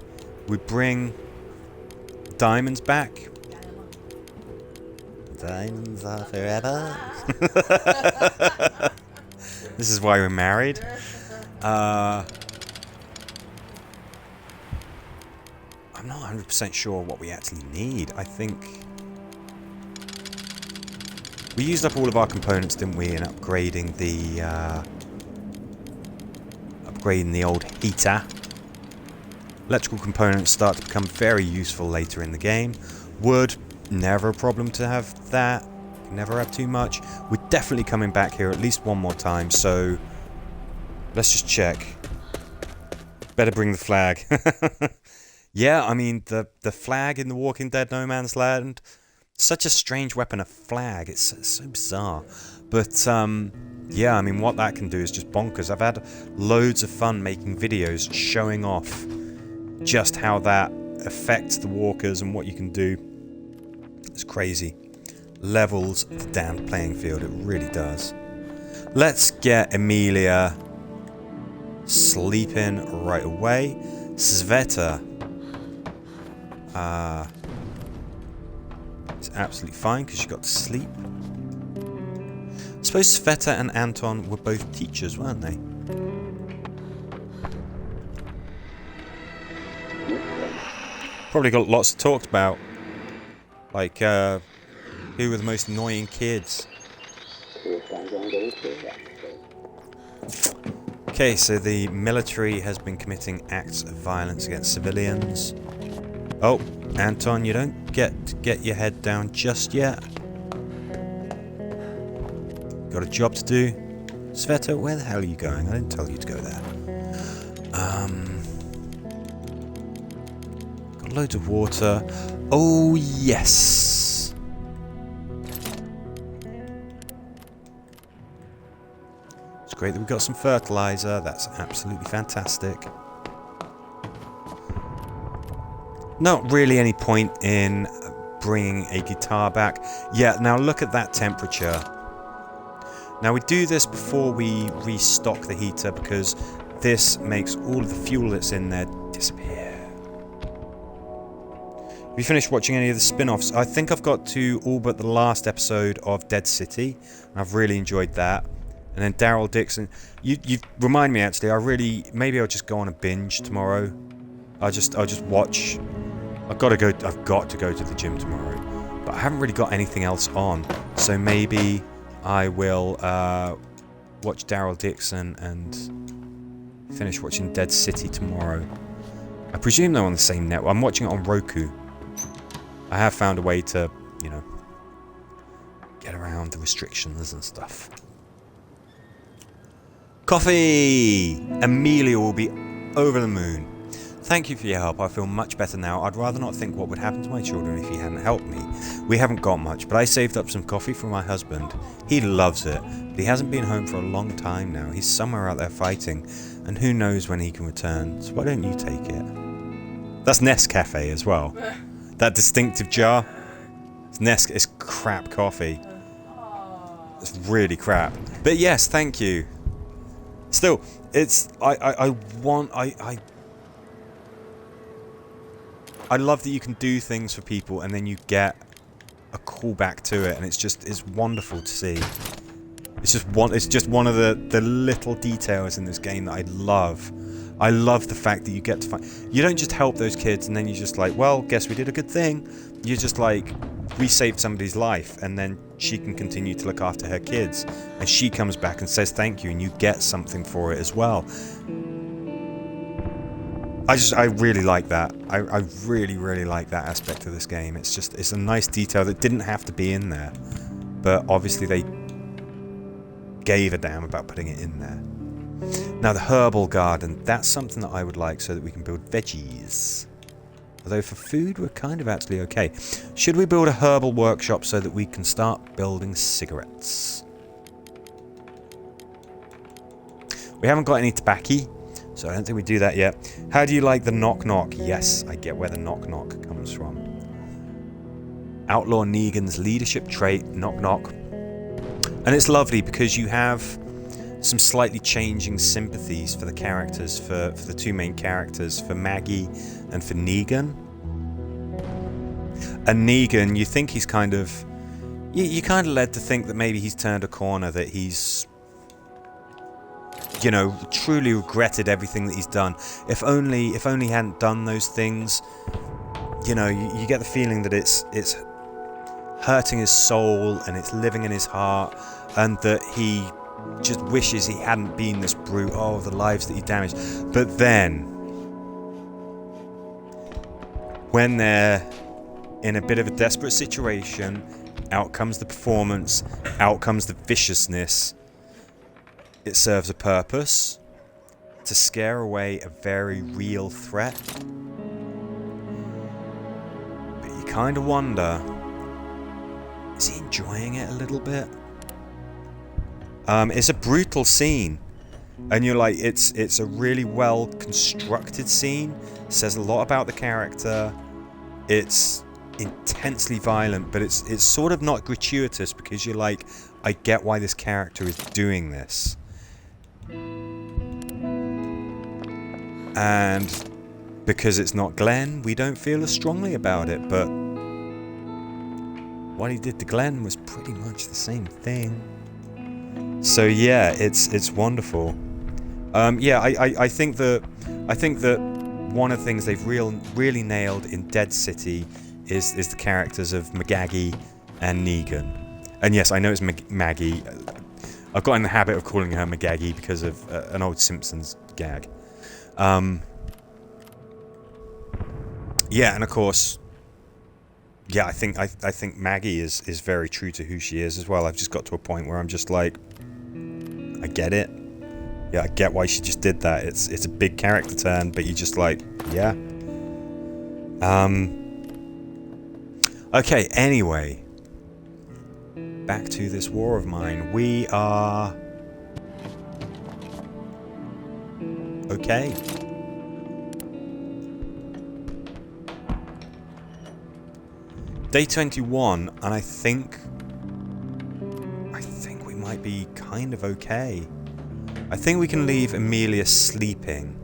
We bring diamonds back. Diamonds are forever. This is why we're married. I'm not 100% sure what we actually need. I think we used up all of our components, didn't we, in upgrading the old heater. Electrical components start to become very useful later in the game. Wood, never a problem to have that. Never have too much. We're definitely coming back here at least one more time, so let's just check. Better bring the flag. Yeah, I mean, the flag in The Walking Dead No Man's Land, such a strange weapon, a flag. It's so bizarre. But, yeah, I mean, what that can do is just bonkers. I've had loads of fun making videos showing off just how that affects the walkers and what you can do. It's crazy. Levels the damn playing field, it really does. Let's get Emilia sleeping right away. Cveta. It's absolutely fine because she got to sleep. I suppose Cveta and Anton were both teachers, weren't they? Probably got lots to talk about. Like, who were the most annoying kids? Okay, so the military has been committing acts of violence against civilians. Oh, Anton, you don't get to get your head down just yet. Got a job to do. Cveta, where the hell are you going? I didn't tell you to go there. Got loads of water. Oh, yes. It's great that we've got some fertilizer. That's absolutely fantastic. Not really any point in bringing a guitar back. Yeah, now look at that temperature. Now we do this before we restock the heater because this makes all of the fuel that's in there disappear. Have you finished watching any of the spin-offs? I think I've got to all but the last episode of Dead City. I've really enjoyed that. And then Daryl Dixon. You remind me actually, maybe I'll just go on a binge tomorrow. I'll just watch. I've got to go to the gym tomorrow. But I haven't really got anything else on. So maybe I will watch Daryl Dixon and finish watching Dead City tomorrow. I presume they're on the same network. I'm watching it on Roku. I have found a way to, get around the restrictions and stuff. Coffee! Amelia will be over the moon. Thank you for your help. I feel much better now. I'd rather not think what would happen to my children if you hadn't helped me. We haven't got much, but I saved up some coffee for my husband. He loves it, but he hasn't been home for a long time now. He's somewhere out there fighting, and who knows when he can return. So why don't you take it? That's Nescafe as well. That distinctive jar. It's crap coffee. It's really crap. But yes, thank you. Still, I love that you can do things for people and then you get a callback to it, and it's wonderful to see. It's just one of the little details in this game that I love. I love the fact that you get to find. You don't just help those kids and then you're just like, well, guess we did a good thing. You're just like, we saved somebody's life, and then she can continue to look after her kids, and she comes back and says thank you, and you get something for it as well. I really like that. I really, really like that aspect of this game. It's a nice detail that didn't have to be in there, but obviously they gave a damn about putting it in there. Now the herbal garden, that's something that I would like so that we can build veggies. Although for food we're kind of actually okay. Should we build a herbal workshop so that we can start building cigarettes? We haven't got any tobacco, so I don't think we do that yet. How do you like the knock-knock? Yes, I get where the knock-knock comes from. Outlaw Negan's leadership trait, knock-knock. And it's lovely because you have some slightly changing sympathies for the characters, for the two main characters, for Maggie and for Negan. And Negan, you think he's kind of... You're kind of led to think that maybe he's turned a corner, that he's... truly regretted everything that he's done. If only he hadn't done those things, you get the feeling that it's hurting his soul and it's living in his heart, and that he just wishes he hadn't been this brute. Oh, the lives that he damaged. But then, when they're in a bit of a desperate situation, out comes the performance, out comes the viciousness. It serves a purpose, to scare away a very real threat. But you kind of wonder, is he enjoying it a little bit? It's a brutal scene, and you're like, it's a really well constructed scene. It says a lot about the character. It's intensely violent, but it's sort of not gratuitous, because you're like, I get why this character is doing this. And because it's not Glenn, we don't feel as strongly about it, but what he did to Glenn was pretty much the same thing. So yeah, it's wonderful. I think that one of the things they've really nailed in Dead City is the characters of McGaggy and Negan. And yes, I know it's Maggie. I've got in the habit of calling her Magaggy because of an old Simpsons gag. Yeah, and of course, yeah, I think Maggie is very true to who she is as well. I've just got to a point where I'm just like, I get it. Yeah, I get why she just did that. It's a big character turn, but you're just like, yeah. Okay, anyway. Back to this war of mine. We are... okay. Day 21, and I think we might be kind of okay. I think we can leave Amelia sleeping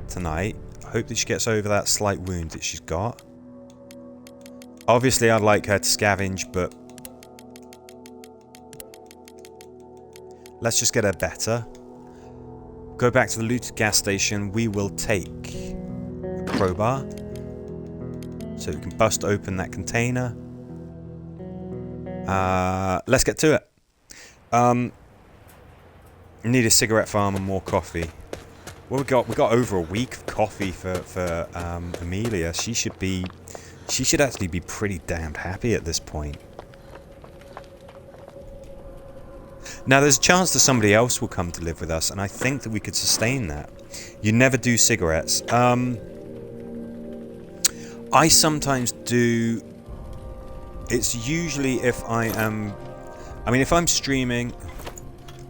tonight. I hope that she gets over that slight wound that she's got. Obviously, I'd like her to scavenge, but let's just get her better. Go back to the looted gas station. We will take a crowbar so we can bust open that container. Let's get to it. Need a cigarette farm and more coffee. Well, we got over a week of coffee for Amelia. She should actually be pretty damned happy at this point. Now, there's a chance that somebody else will come to live with us, and I think that we could sustain that. You never do cigarettes. I sometimes do. It's usually if I am... I mean, if I'm streaming...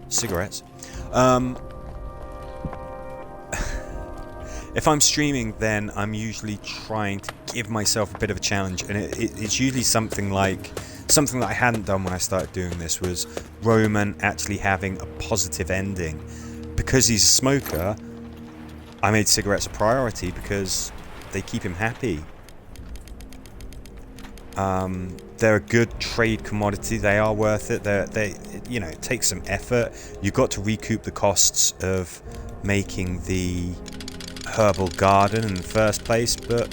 cigarettes. If I'm streaming, then I'm usually trying to give myself a bit of a challenge, and it's usually something like... something that I hadn't done when I started doing this was Roman actually having a positive ending. Because he's a smoker, I made cigarettes a priority because they keep him happy. They're a good trade commodity. They are worth it. They it takes some effort. You've got to recoup the costs of making the herbal garden in the first place, but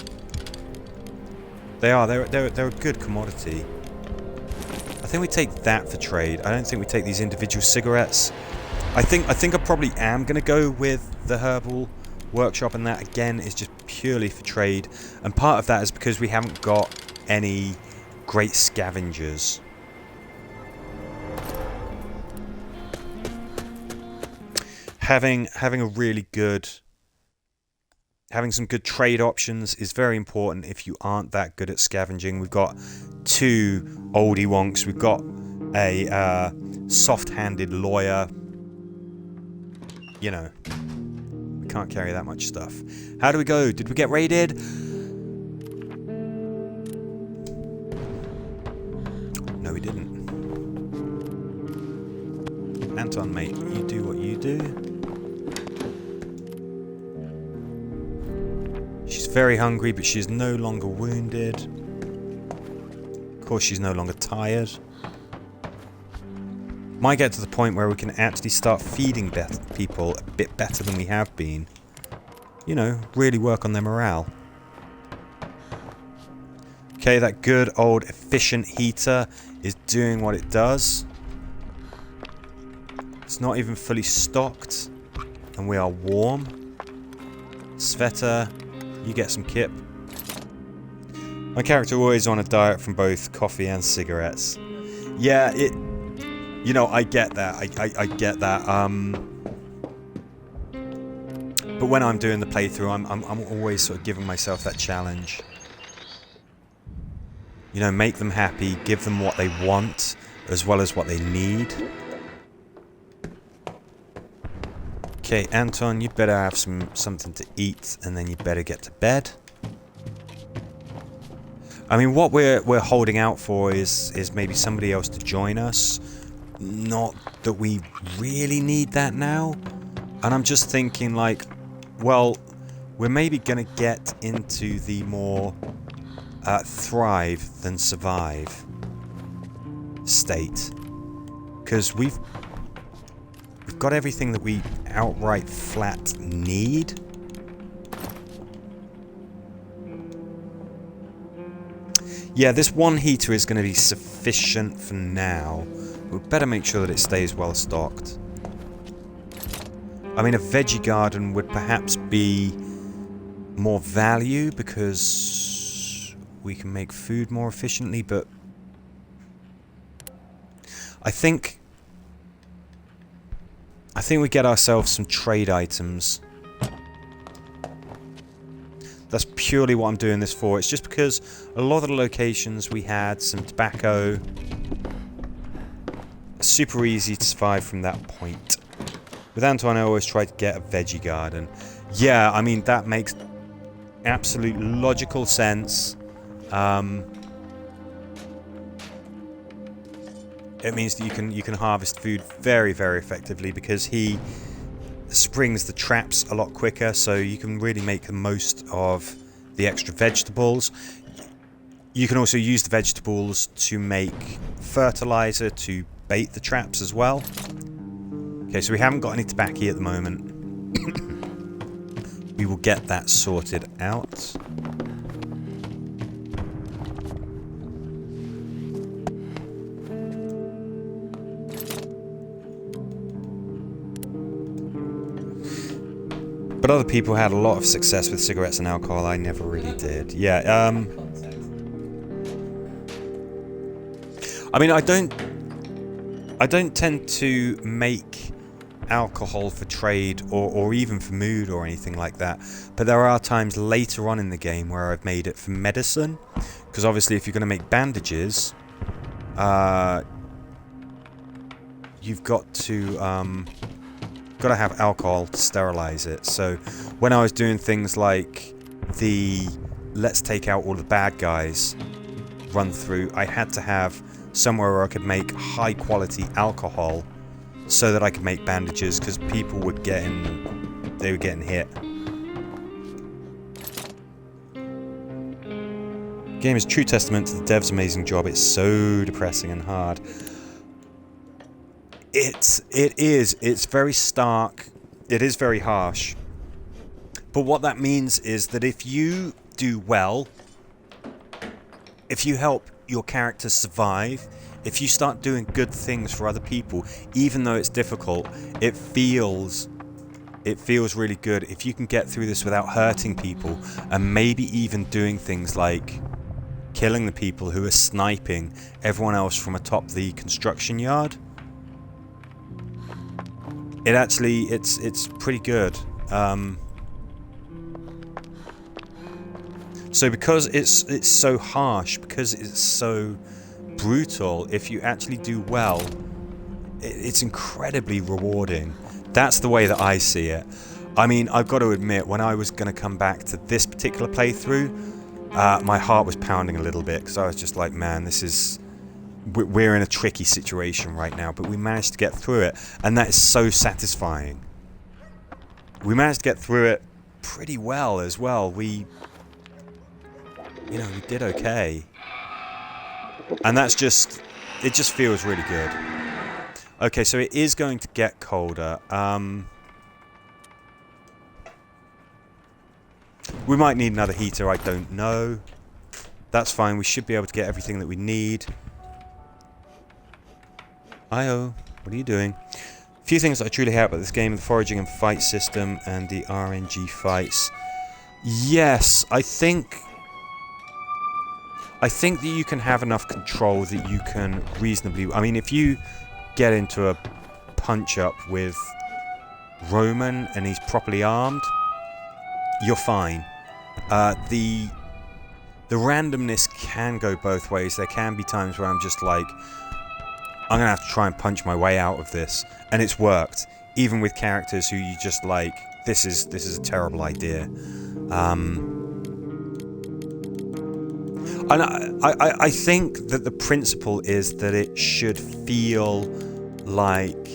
they're a good commodity. I think we take that for trade. I don't think we take these individual cigarettes. I think I probably am going to go with the herbal workshop, and that again is just purely for trade. And part of that is because we haven't got any great scavengers. Having a really good... having some good trade options is very important if you aren't that good at scavenging. We've got two oldie wonks. We've got a soft-handed lawyer. You know, we can't carry that much stuff. How do we go? Did we get raided? No, we didn't. Anton, mate, you do what you do. She's very hungry, but she's no longer wounded. Of course, she's no longer tired. Might get to the point where we can actually start feeding people a bit better than we have been. You know, really work on their morale. Okay, that good old efficient heater is doing what it does. It's not even fully stocked, and we are warm. Cveta, you get some kip. My character always on a diet from both coffee and cigarettes. Yeah, you know, I get that. I get that. But when I'm doing the playthrough, I'm always sort of giving myself that challenge. You know, make them happy, give them what they want, as well as what they need. Okay, Anton, you better have something to eat, and then you better get to bed. I mean, what we're holding out for is maybe somebody else to join us. Not that we really need that now. And I'm just thinking, like, well, we're maybe gonna get into the more thrive than survive state, because we've got everything that we outright flat need. Yeah, this one heater is going to be sufficient for now. We better make sure that it stays well stocked. I mean, a veggie garden would perhaps be more value because we can make food more efficiently, but I think we get ourselves some trade items. That's purely what I'm doing this for. It's just because a lot of the locations we had some tobacco. Super easy to survive from that point. With Anton, I always try to get a veggie garden. Yeah, I mean, that makes absolute logical sense. It means that you can harvest food very, very effectively because he springs the traps a lot quicker, so you can really make the most of the extra vegetables. You can also use the vegetables to make fertilizer to bait the traps as well. Okay, so we haven't got any tobacco at the moment. We will get that sorted out. But other people had a lot of success with cigarettes and alcohol. I never really did. Yeah, I mean, I don't tend to make alcohol for trade or even for mood or anything like that. But there are times later on in the game where I've made it for medicine. Because obviously if you're going to make bandages, you've got to have alcohol to sterilize it. So when I was doing things like the let's take out all the bad guys run through, I had to have somewhere where I could make high quality alcohol so that I could make bandages because people were getting hit. Game is true testament to the dev's amazing job. It's so depressing and hard. It's very stark. It is very harsh. But what that means is that if you do well, if you help your character survive, if you start doing good things for other people, even though it's difficult, it feels really good. If you can get through this without hurting people, and maybe even doing things like killing the people who are sniping everyone else from atop the construction yard, it's pretty good. So because it's so harsh, because it's so brutal, if you actually do well, it's incredibly rewarding. That's the way that I see it. I mean, I've got to admit, when I was going to come back to this particular playthrough, my heart was pounding a little bit because I was just like, man, we're in a tricky situation right now, but we managed to get through it, and that is so satisfying. We managed to get through it pretty well as well. We did okay. And it just feels really good. Okay, so it is going to get colder. We might need another heater, I don't know. That's fine, we should be able to get everything that we need. Io, what are you doing? A few things that I truly hate about this game: the foraging and fight system and the RNG fights. Yes, I think that you can have enough control that you can reasonably... I mean, if you get into a punch-up with Roman and he's properly armed, you're fine. The randomness can go both ways. There can be times where I'm just like, I'm going to have to try and punch my way out of this. And it's worked. Even with characters who you just like, this is a terrible idea. And I think that the principle is that it should feel like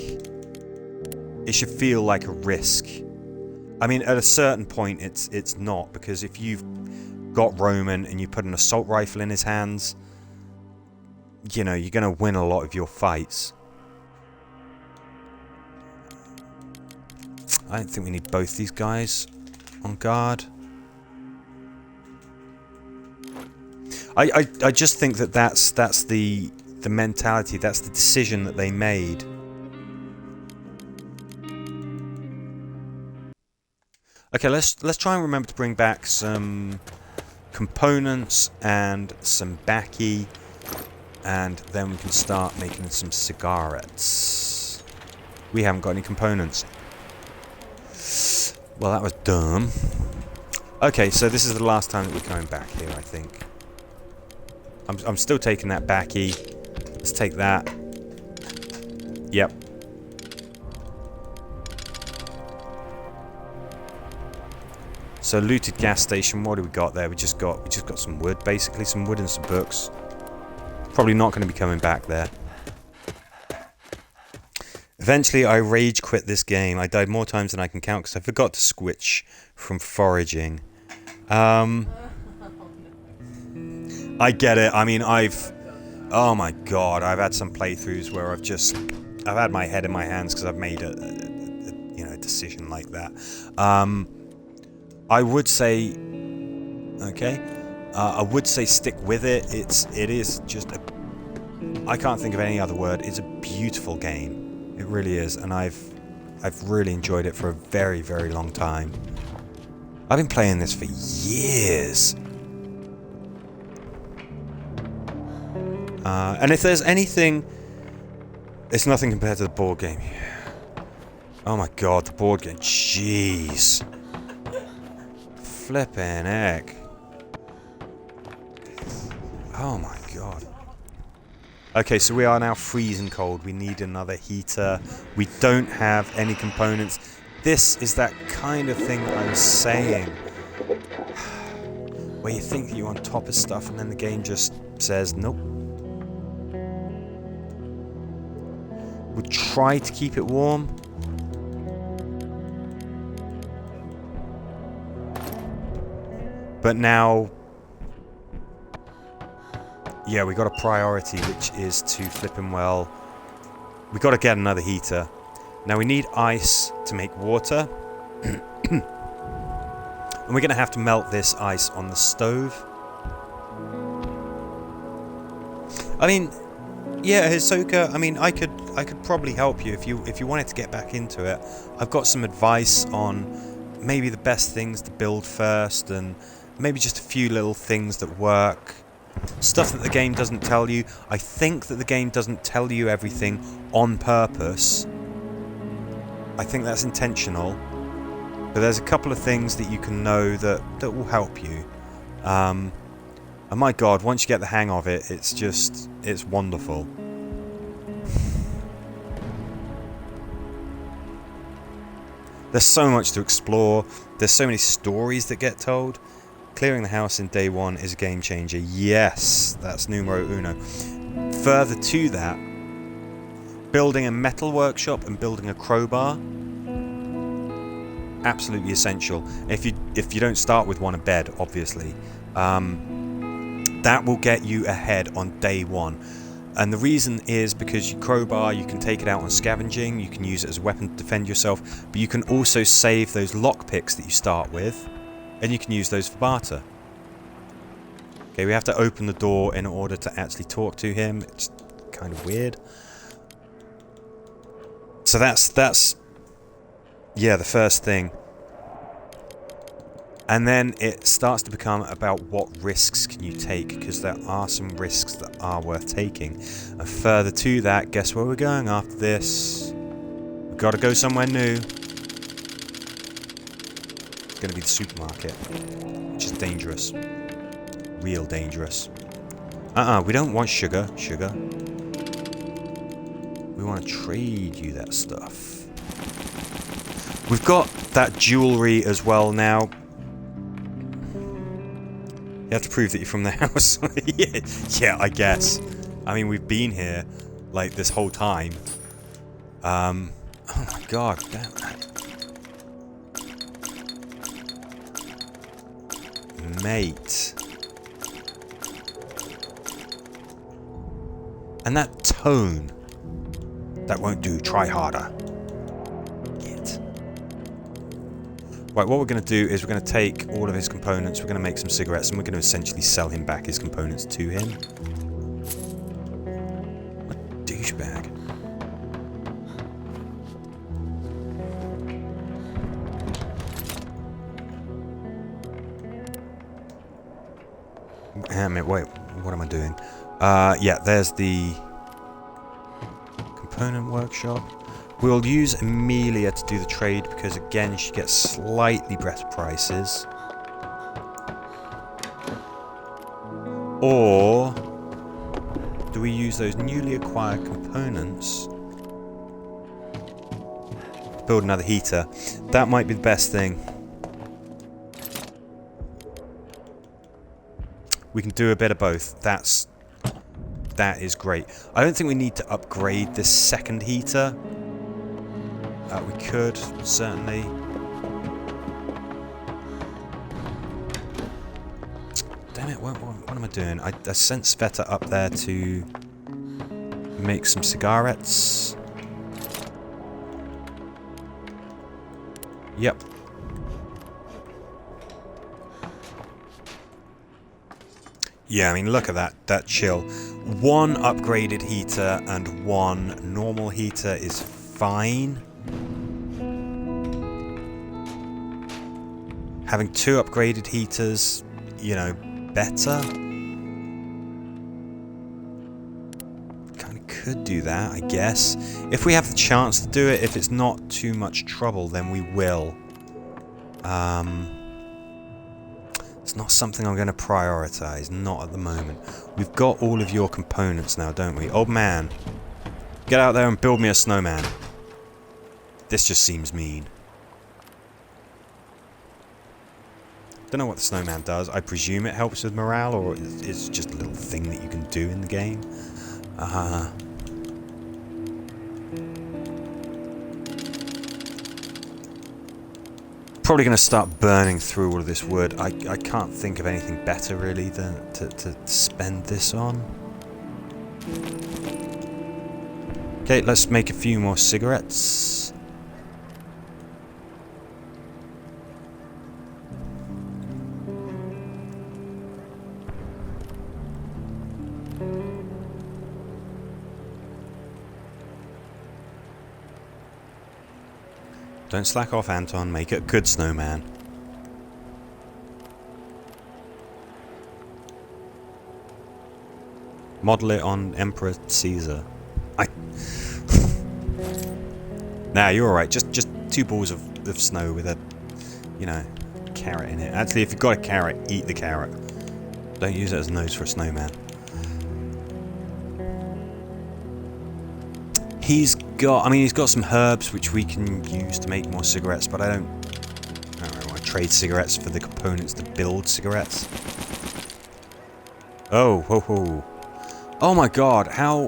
a risk. I mean, at a certain point, it's not, because if you've got Roman and you put an assault rifle in his hands, you're going to win a lot of your fights. I don't think we need both these guys on guard. I just think that that's the the mentality. That's the decision that they made. Okay, let's try and remember to bring back some components and some baccy, and then we can start making some cigarettes. We haven't got any components. Well, that was dumb. Okay, so this is the last time that we're coming back here, I think. I'm still taking that baccy. Let's take that. Yep. So looted gas station. What do we got there? We just got some wood, basically some wood and some books. Probably not going to be coming back there. Eventually, I rage quit this game. I died more times than I can count because I forgot to switch from foraging. I get it. I mean, oh my god, I've had some playthroughs where I've had my head in my hands because I've made a decision like that. I would say, okay, I would say stick with it. It is just I can't think of any other word. It's a beautiful game. It really is, and I've really enjoyed it for a very, very long time. I've been playing this for years. And if there's anything, it's nothing compared to the board game. Oh my god, the board game. Jeez. Flippin' heck. Oh my god. Okay, so we are now freezing cold. We need another heater. We don't have any components. This is that kind of thing that I was saying. Where you think that you're on top of stuff and then the game just says, nope. We'll try to keep it warm. But now, yeah, we got a priority, which is to flipping well. We got to get another heater. Now we need ice to make water. And we're going to have to melt this ice on the stove. I mean, yeah, Hisoka, I mean, I could probably help you if you wanted to get back into it. I've got some advice on maybe the best things to build first, and maybe just a few little things that work. Stuff that the game doesn't tell you. I think that the game doesn't tell you everything on purpose. I think that's intentional. But there's a couple of things that you can know that will help you. And my god, once you get the hang of it, it's wonderful. There's so much to explore. There's so many stories that get told. Clearing the house in day one is a game changer. Yes, that's numero uno. Further to that, building a metal workshop and building a crowbar, absolutely essential. If you don't start with one, a bed, obviously, that will get you ahead on day one. And the reason is because your crowbar, you can take it out on scavenging, you can use it as a weapon to defend yourself, but you can also save those lockpicks that you start with, and you can use those for barter. Okay, we have to open the door in order to actually talk to him. It's kind of weird. So that's yeah, the first thing. And then it starts to become about what risks can you take, because there are some risks that are worth taking. And further to that, guess where we're going after this? We've got to go somewhere new. It's going to be the supermarket, which is dangerous. Real dangerous. We don't want sugar. We want to trade you that stuff. We've got that jewelry as well now. You have to prove that you're from the house. Yeah, I guess. I mean, we've been here, like, this whole time. Oh my god, damn that. Mate. And that tone. That won't do. Try harder. Right, what we're going to do is we're going to take all of his components, we're going to make some cigarettes, and we're going to essentially sell him back his components to him. douchebag. Wait, what am I doing? Yeah, there's the component workshop. We'll use Amelia to do the trade because, again, she gets slightly better prices. Or do we use those newly acquired components to build another heater? That might be the best thing. We can do a bit of both. That is great. I don't think we need to upgrade this second heater. We could, certainly. Damn it, what am I doing? I sent Cveta up there to make some cigarettes. Yep. Yeah, I mean, look at that chill. One upgraded heater and one normal heater is fine. Having two upgraded heaters, you know, better. Kind of could do that, I guess. If we have the chance to do it, if it's not too much trouble, then we will. It's not something I'm going to prioritize, not at the moment. We've got all of your components now, don't we? Old man, get out there and build me a snowman. This just seems mean. Don't know what the snowman does. I presume it helps with morale, or it's just a little thing that you can do in the game. Probably going to start burning through all of this wood. I can't think of anything better, really, than to spend this on. Okay, let's make a few more cigarettes. Don't slack off, Anton. Make it a good snowman. Model it on Emperor Caesar. Nah, you're alright. Just 2 balls of snow with a, you know, carrot in it. Actually, if you've got a carrot, eat the carrot. Don't use it as a nose for a snowman. He's got some herbs which we can use to make more cigarettes, but I don't really want to trade cigarettes for the components to build cigarettes. Oh, ho ho. Oh my god, how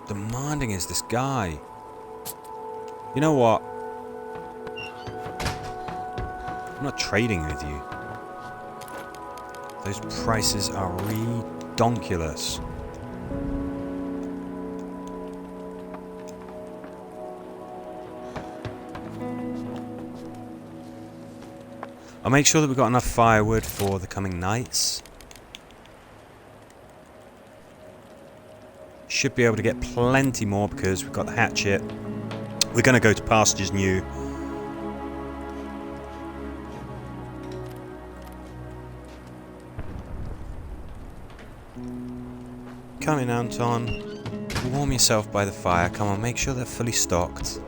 demanding is this guy? You know what? I'm not trading with you. Those prices are redonkulous. I'll make sure that we've got enough firewood for the coming nights. Should be able to get plenty more because we've got the hatchet. We're going to go to pastures new. Come in, Anton. Warm yourself by the fire. Come on, make sure they're fully stocked.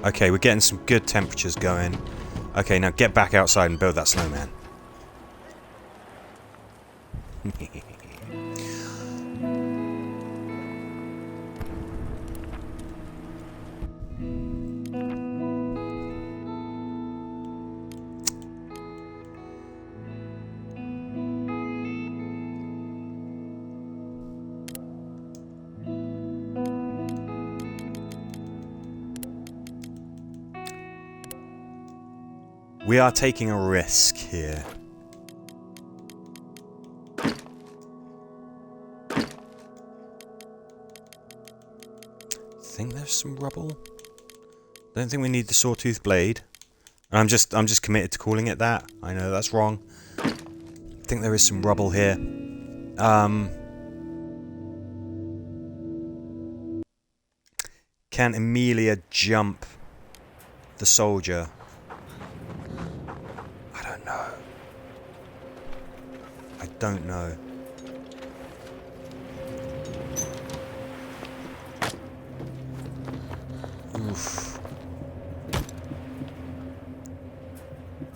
Okay, we're getting some good temperatures going. Okay, now get back outside and build that snowman. We are taking a risk here. I think there's some rubble. Don't think we need the sawtooth blade. I'm just committed to calling it that. I know that's wrong. I think there is some rubble here. Can Amelia jump the soldier? I don't know. I don't know. Oof.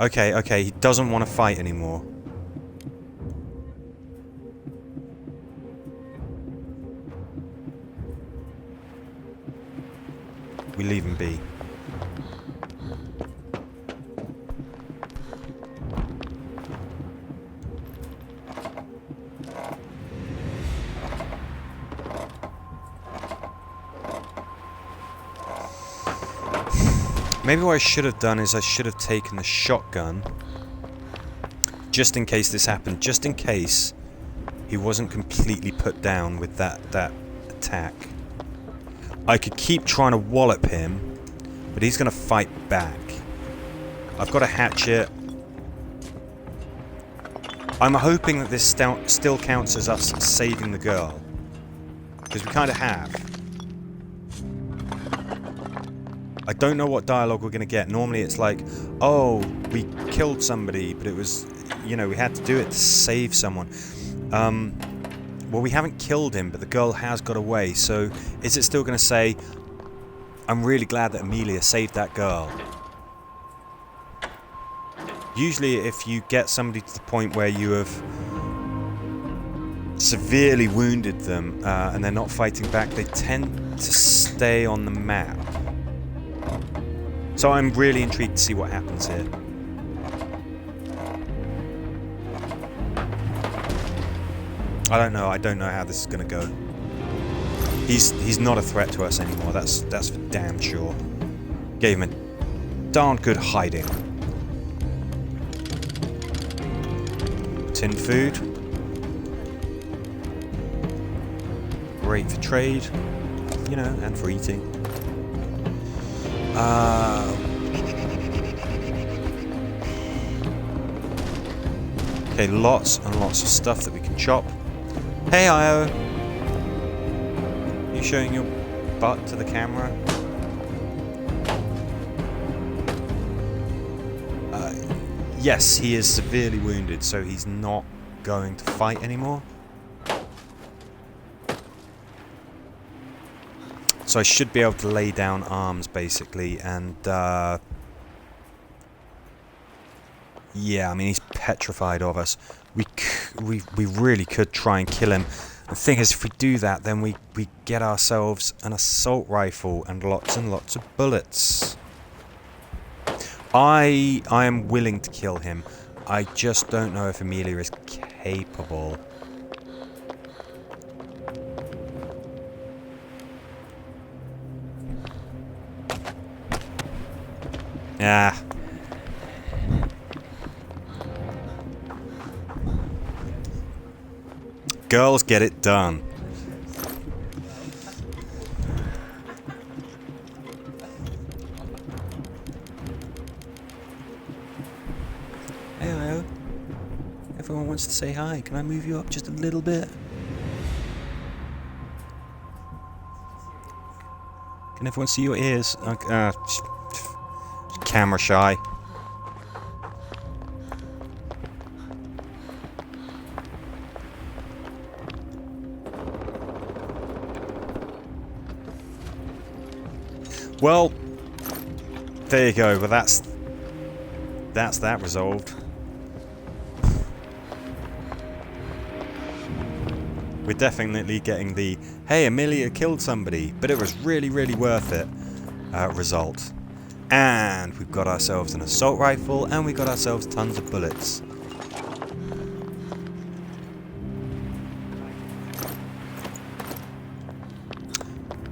Okay, he doesn't want to fight anymore. We leave him be. Maybe what I should have done is I should have taken the shotgun just in case this happened, just in case he wasn't completely put down with that attack. I could keep trying to wallop him, but he's going to fight back. I've got a hatchet. I'm hoping that this still counts as us saving the girl, because we kind of have. I don't know what dialogue we're going to get. Normally it's like, oh, we killed somebody, but it was, you know, we had to do it to save someone. Well, we haven't killed him, but the girl has got away, so is it still going to say, I'm really glad that Amelia saved that girl? Usually if you get somebody to the point where you have severely wounded them and they're not fighting back, they tend to stay on the map. So I'm really intrigued to see what happens here. I don't know how this is going to go. He's not a threat to us anymore, that's for damn sure. Gave him a darn good hiding. Tin food. Great for trade, you know, and for eating. Okay, lots and lots of stuff that we can chop. Hey, Io! You showing your butt to the camera? Yes, he is severely wounded, so he's not going to fight anymore. So I should be able to lay down arms, basically, and yeah, I mean, he's petrified of us. We really could try and kill him. The thing is, if we do that, then we get ourselves an assault rifle and lots of bullets. I am willing to kill him. I just don't know if Amelia is capable. Ah. Girls get it done. Hello. Everyone wants to say hi. Can I move you up just a little bit? Can everyone see your ears? Camera shy. Well, there you go. Well, that's that resolved. We're definitely getting the, hey, Amelia killed somebody, but it was really, really worth it result. And we've got ourselves an assault rifle, and we got ourselves tons of bullets.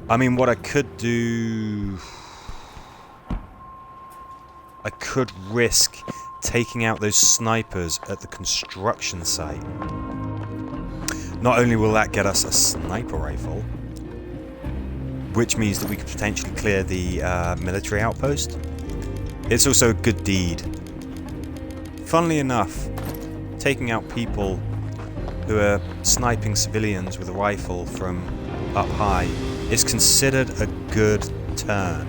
I mean, what I could do... I could risk taking out those snipers at the construction site. Not only will that get us a sniper rifle, which means that we could potentially clear the military outpost, it's also a good deed. Funnily enough, taking out people who are sniping civilians with a rifle from up high is considered a good turn.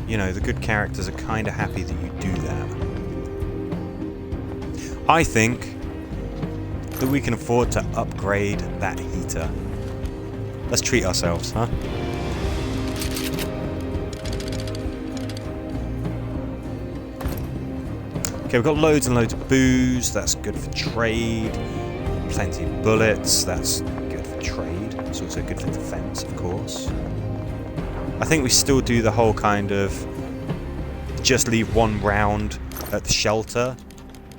You know, the good characters are kind of happy that you do that. I think that we can afford to upgrade that heater. Let's treat ourselves, huh? Okay, we've got loads and loads of booze. That's good for trade. Plenty of bullets. That's good for trade. It's also good for defense, of course. I think we still do the whole kind of just leave one round at the shelter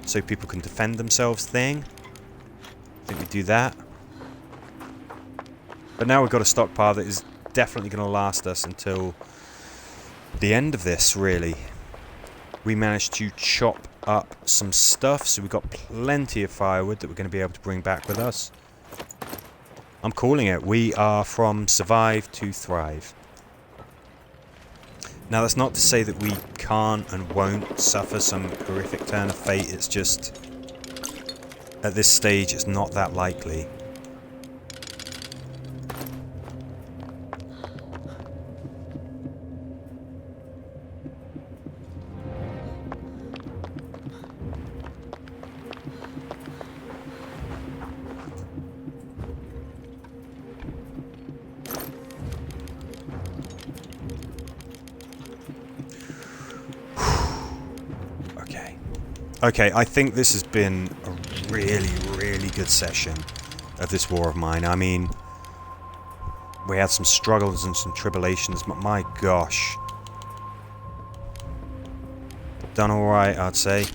so people can defend themselves thing. I think we do that. But now we've got a stockpile that is definitely going to last us until the end of this, really. We managed to chop up some stuff, so we've got plenty of firewood that we're going to be able to bring back with us. I'm calling it. We are from survive to thrive. Now, that's not to say that we can't and won't suffer some horrific turn of fate. It's just, at this stage, it's not that likely. Okay, I think this has been a really, really good session of this war of mine. I mean, we had some struggles and some tribulations, but my gosh. Done alright, I'd say.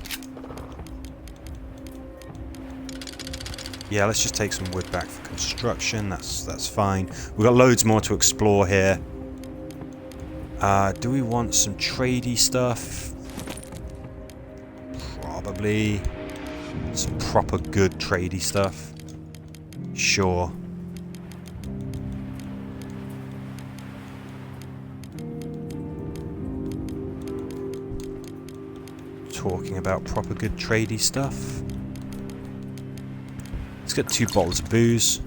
Yeah, let's just take some wood back for construction. That's fine. We've got loads more to explore here. Do we want some tradey stuff? Probably some proper good tradey stuff. Sure. Talking about proper good tradey stuff. Let's get 2 bottles of booze.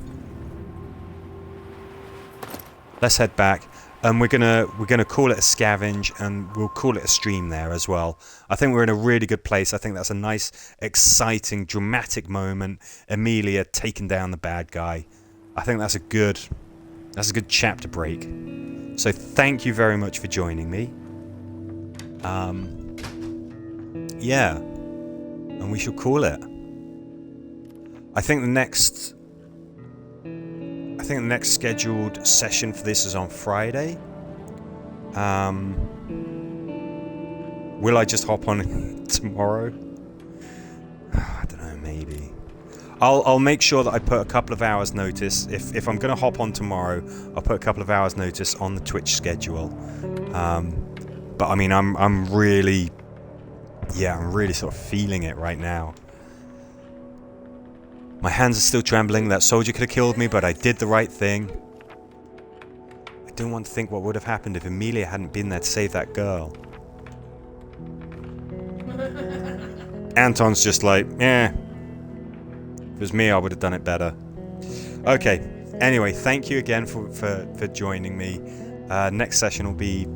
Let's head back. And we're gonna call it a scavenge, and we'll call it a stream there as well. I think we're in a really good place. I think that's a nice, exciting, dramatic moment. Emilia taking down the bad guy. I think that's a good chapter break. So thank you very much for joining me. Yeah, and we shall call it. I think the next scheduled session for this is on Friday. Will I just hop on tomorrow? I don't know, maybe. I'll make sure that I put a couple of hours notice. If I'm going to hop on tomorrow, I'll put a couple of hours notice on the Twitch schedule. But I mean, I'm really sort of feeling it right now. My hands are still trembling. That soldier could have killed me, but I did the right thing. I don't want to think what would have happened if Emilia hadn't been there to save that girl. Anton's just like, eh. If it was me, I would have done it better. Okay. Anyway, thank you again for joining me. Next session will be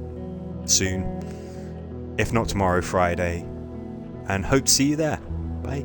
soon. If not tomorrow, Friday. And hope to see you there. Bye.